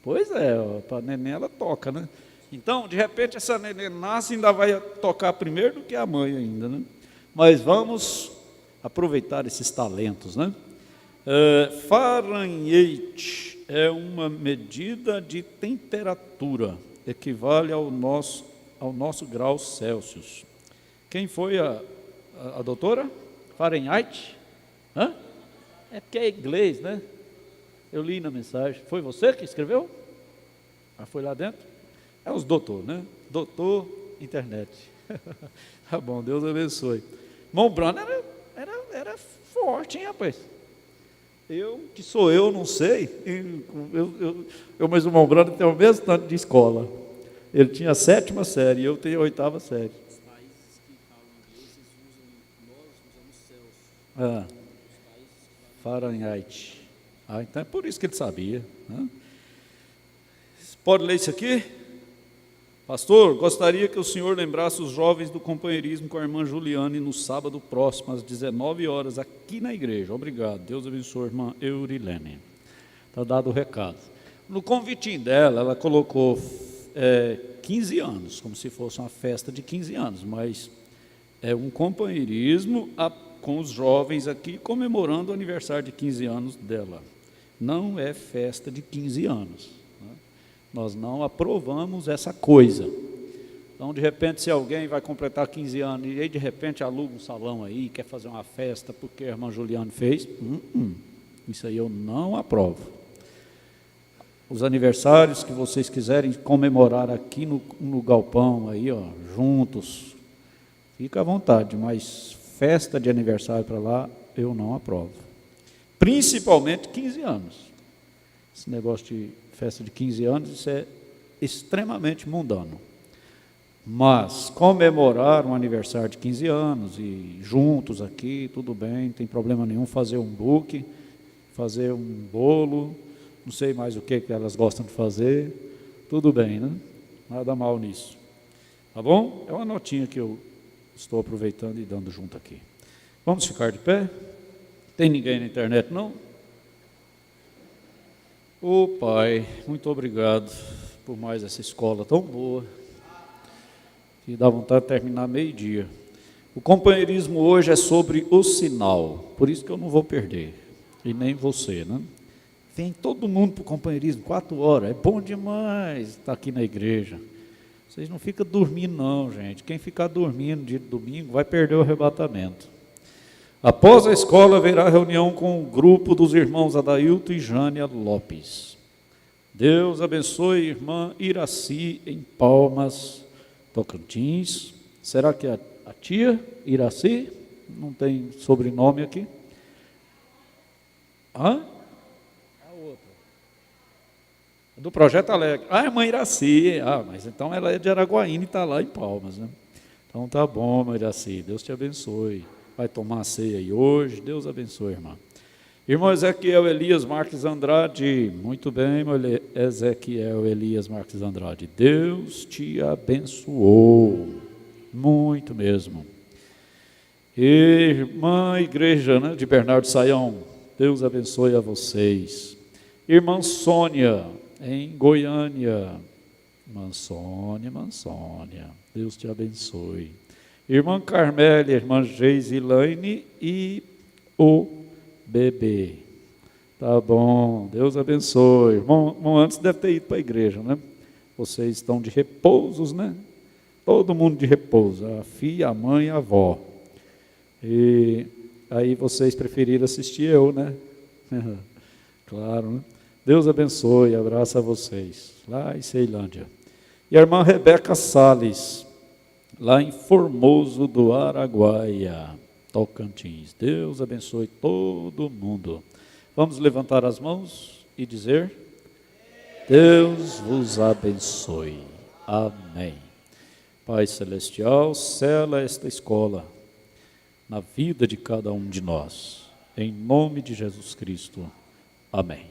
Pois é, para a neném ela toca, né? Então, de repente, essa neném nasce e ainda vai tocar primeiro do que a mãe ainda, né? Mas vamos aproveitar esses talentos, né? Fahrenheit é uma medida de temperatura, equivale ao nosso grau Celsius. Quem foi a doutora? Fahrenheit? Hã? É porque é inglês, né? Eu li na mensagem. Foi você que escreveu? Foi lá dentro? É os doutor, né? Doutor internet. Tá bom, Deus abençoe. Irmão Bruno era forte, hein, rapaz? Que sou eu, não sei. Mas o irmão Bruno tem o mesmo tanto de escola. Ele tinha a 7ª série e eu tenho a 8ª série. Os países que falam inglês, nós usamos Celsius. Fahrenheit. Então é por isso que ele sabia, né? Pode ler isso aqui? Pastor, gostaria que o senhor lembrasse os jovens do companheirismo com a irmã Juliane no sábado próximo, às 19 horas, aqui na igreja. Obrigado. Deus abençoe a irmã Eurilene. Está dado o recado. No convitinho dela, ela colocou 15 anos, como se fosse uma festa de 15 anos, mas é um companheirismo com os jovens aqui, comemorando o aniversário de 15 anos dela. Não é festa de 15 anos. Nós não aprovamos essa coisa. Então, de repente, se alguém vai completar 15 anos e aí, de repente, aluga um salão aí, quer fazer uma festa porque a irmã Juliane fez, isso aí eu não aprovo. Os aniversários que vocês quiserem comemorar aqui no galpão, aí, ó, juntos, fica à vontade, mas festa de aniversário para lá, eu não aprovo. Principalmente 15 anos. Esse negócio de festa de 15 anos, isso é extremamente mundano. Mas comemorar um aniversário de 15 anos e juntos aqui, tudo bem, não tem problema nenhum, fazer um book, fazer um bolo, não sei mais o que elas gostam de fazer, tudo bem, né? Nada mal nisso. Tá bom? É uma notinha que eu estou aproveitando e dando junto aqui. Vamos ficar de pé? Tem ninguém na internet, não? Ô Pai, muito obrigado por mais essa escola tão boa, que dá vontade de terminar meio-dia. O companheirismo hoje é sobre o sinal, por isso que eu não vou perder, e nem você, né? Vem todo mundo para o companheirismo, 4 horas, é bom demais estar aqui na igreja. Vocês não ficam dormindo não, gente. Quem ficar dormindo dia de domingo vai perder o arrebatamento. Após a escola, haverá reunião com o grupo dos irmãos Adailto e Jânia Lopes. Deus abençoe a irmã Iraci em Palmas, Tocantins. Será que é a tia Iraci? Não tem sobrenome aqui. A outra. Do Projeto Alegre. A irmã Iraci. Mas então ela é de Araguaína e está lá em Palmas, né? Então tá bom, irmã Iraci. Deus te abençoe. Vai tomar a ceia aí hoje, Deus abençoe, irmã. Irmão Ezequiel Elias Marques Andrade, muito bem, irmão Ezequiel Elias Marques Andrade, Deus te abençoou, muito mesmo. Irmã Igreja, né, de Bernardo Saião, Deus abençoe a vocês. Irmã Sônia, em Goiânia, irmã Sônia, Deus te abençoe. Irmã Carmélia, irmã Geisilane e o bebê. Tá bom, Deus abençoe. Irmão, antes deve ter ido para a igreja, né? Vocês estão de repousos, né? Todo mundo de repouso, a filha, a mãe e a avó. E aí vocês preferiram assistir eu, né? Claro, né? Deus abençoe, abraço a vocês, lá em Ceilândia. E a irmã Rebeca Salles, lá em Formoso do Araguaia, Tocantins. Deus abençoe todo mundo. Vamos levantar as mãos e dizer: Deus vos abençoe. Amém. Pai Celestial, sela esta escola na vida de cada um de nós. Em nome de Jesus Cristo. Amém.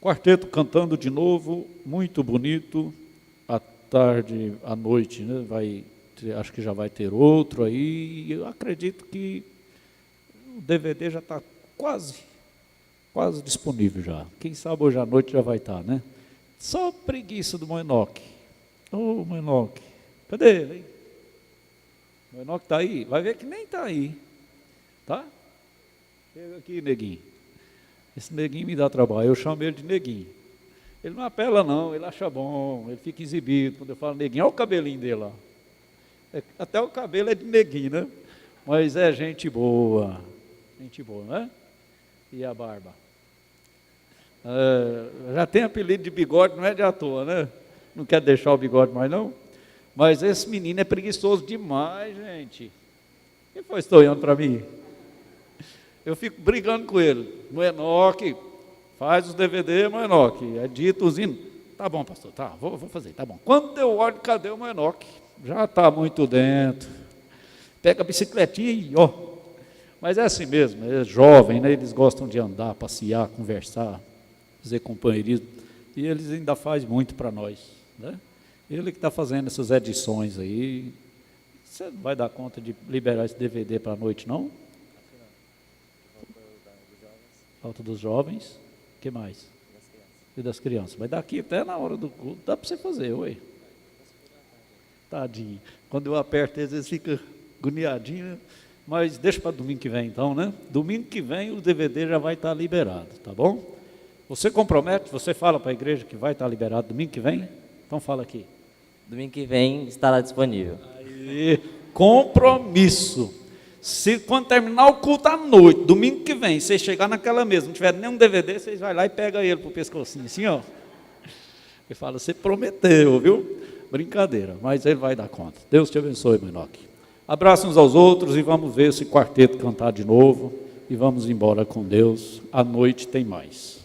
Quarteto cantando de novo, muito bonito. À tarde, à noite, né? Acho que já vai ter outro aí. Eu acredito que o DVD já está quase disponível já. Quem sabe hoje à noite já vai estar, né? Só preguiça do Moenoque. Ô, Moenoque, cadê ele, hein? O Moenoque está aí? Vai ver que nem está aí. Tá? Chega aqui, neguinho. Esse neguinho me dá trabalho, eu chamo ele de neguinho. Ele não apela não, ele acha bom, ele fica exibido. Quando eu falo neguinho, olha o cabelinho dele lá. Até o cabelo é de neguinho, né? Mas é gente boa, né? E a barba? Já tem apelido de bigode, não é de à toa, né? Não quer deixar o bigode mais não? Mas esse menino é preguiçoso demais, gente. Quem foi olhando para mim? Eu fico brigando com ele. Moenoque, faz os DVD, Moenoque. É dito os hinos. Tá bom, pastor, tá, vou fazer, tá bom. Quando eu olho, cadê o Moenoque? Já está muito dentro. Pega a bicicletinha e ó. Mas é assim mesmo, é jovem, né? Eles gostam de andar, passear, conversar, fazer companheirismo. E eles ainda fazem muito para nós, né? Ele que está fazendo essas edições aí. Você não vai dar conta de liberar esse DVD para a noite, não? Falta dos jovens. O que mais? E das crianças. Mas daqui até na hora do culto dá para você fazer, ué. Tadinho. Quando eu aperto, às vezes fica agoniadinho. Mas deixa para domingo que vem então, né? Domingo que vem o DVD já vai estar liberado, tá bom? Você compromete, você fala para a igreja que vai estar liberado domingo que vem? Então fala aqui. Domingo que vem estará disponível. Aí, compromisso. Se quando terminar o culto à noite, domingo que vem, você chegar naquela mesa, não tiver nenhum DVD, vocês vai lá e pega ele pro pescocinho, assim, ó. E fala, você prometeu, viu? Brincadeira, mas ele vai dar conta. Deus te abençoe, Menoque. Abraçem uns aos outros e vamos ver esse quarteto cantar de novo. E vamos embora com Deus. À noite tem mais.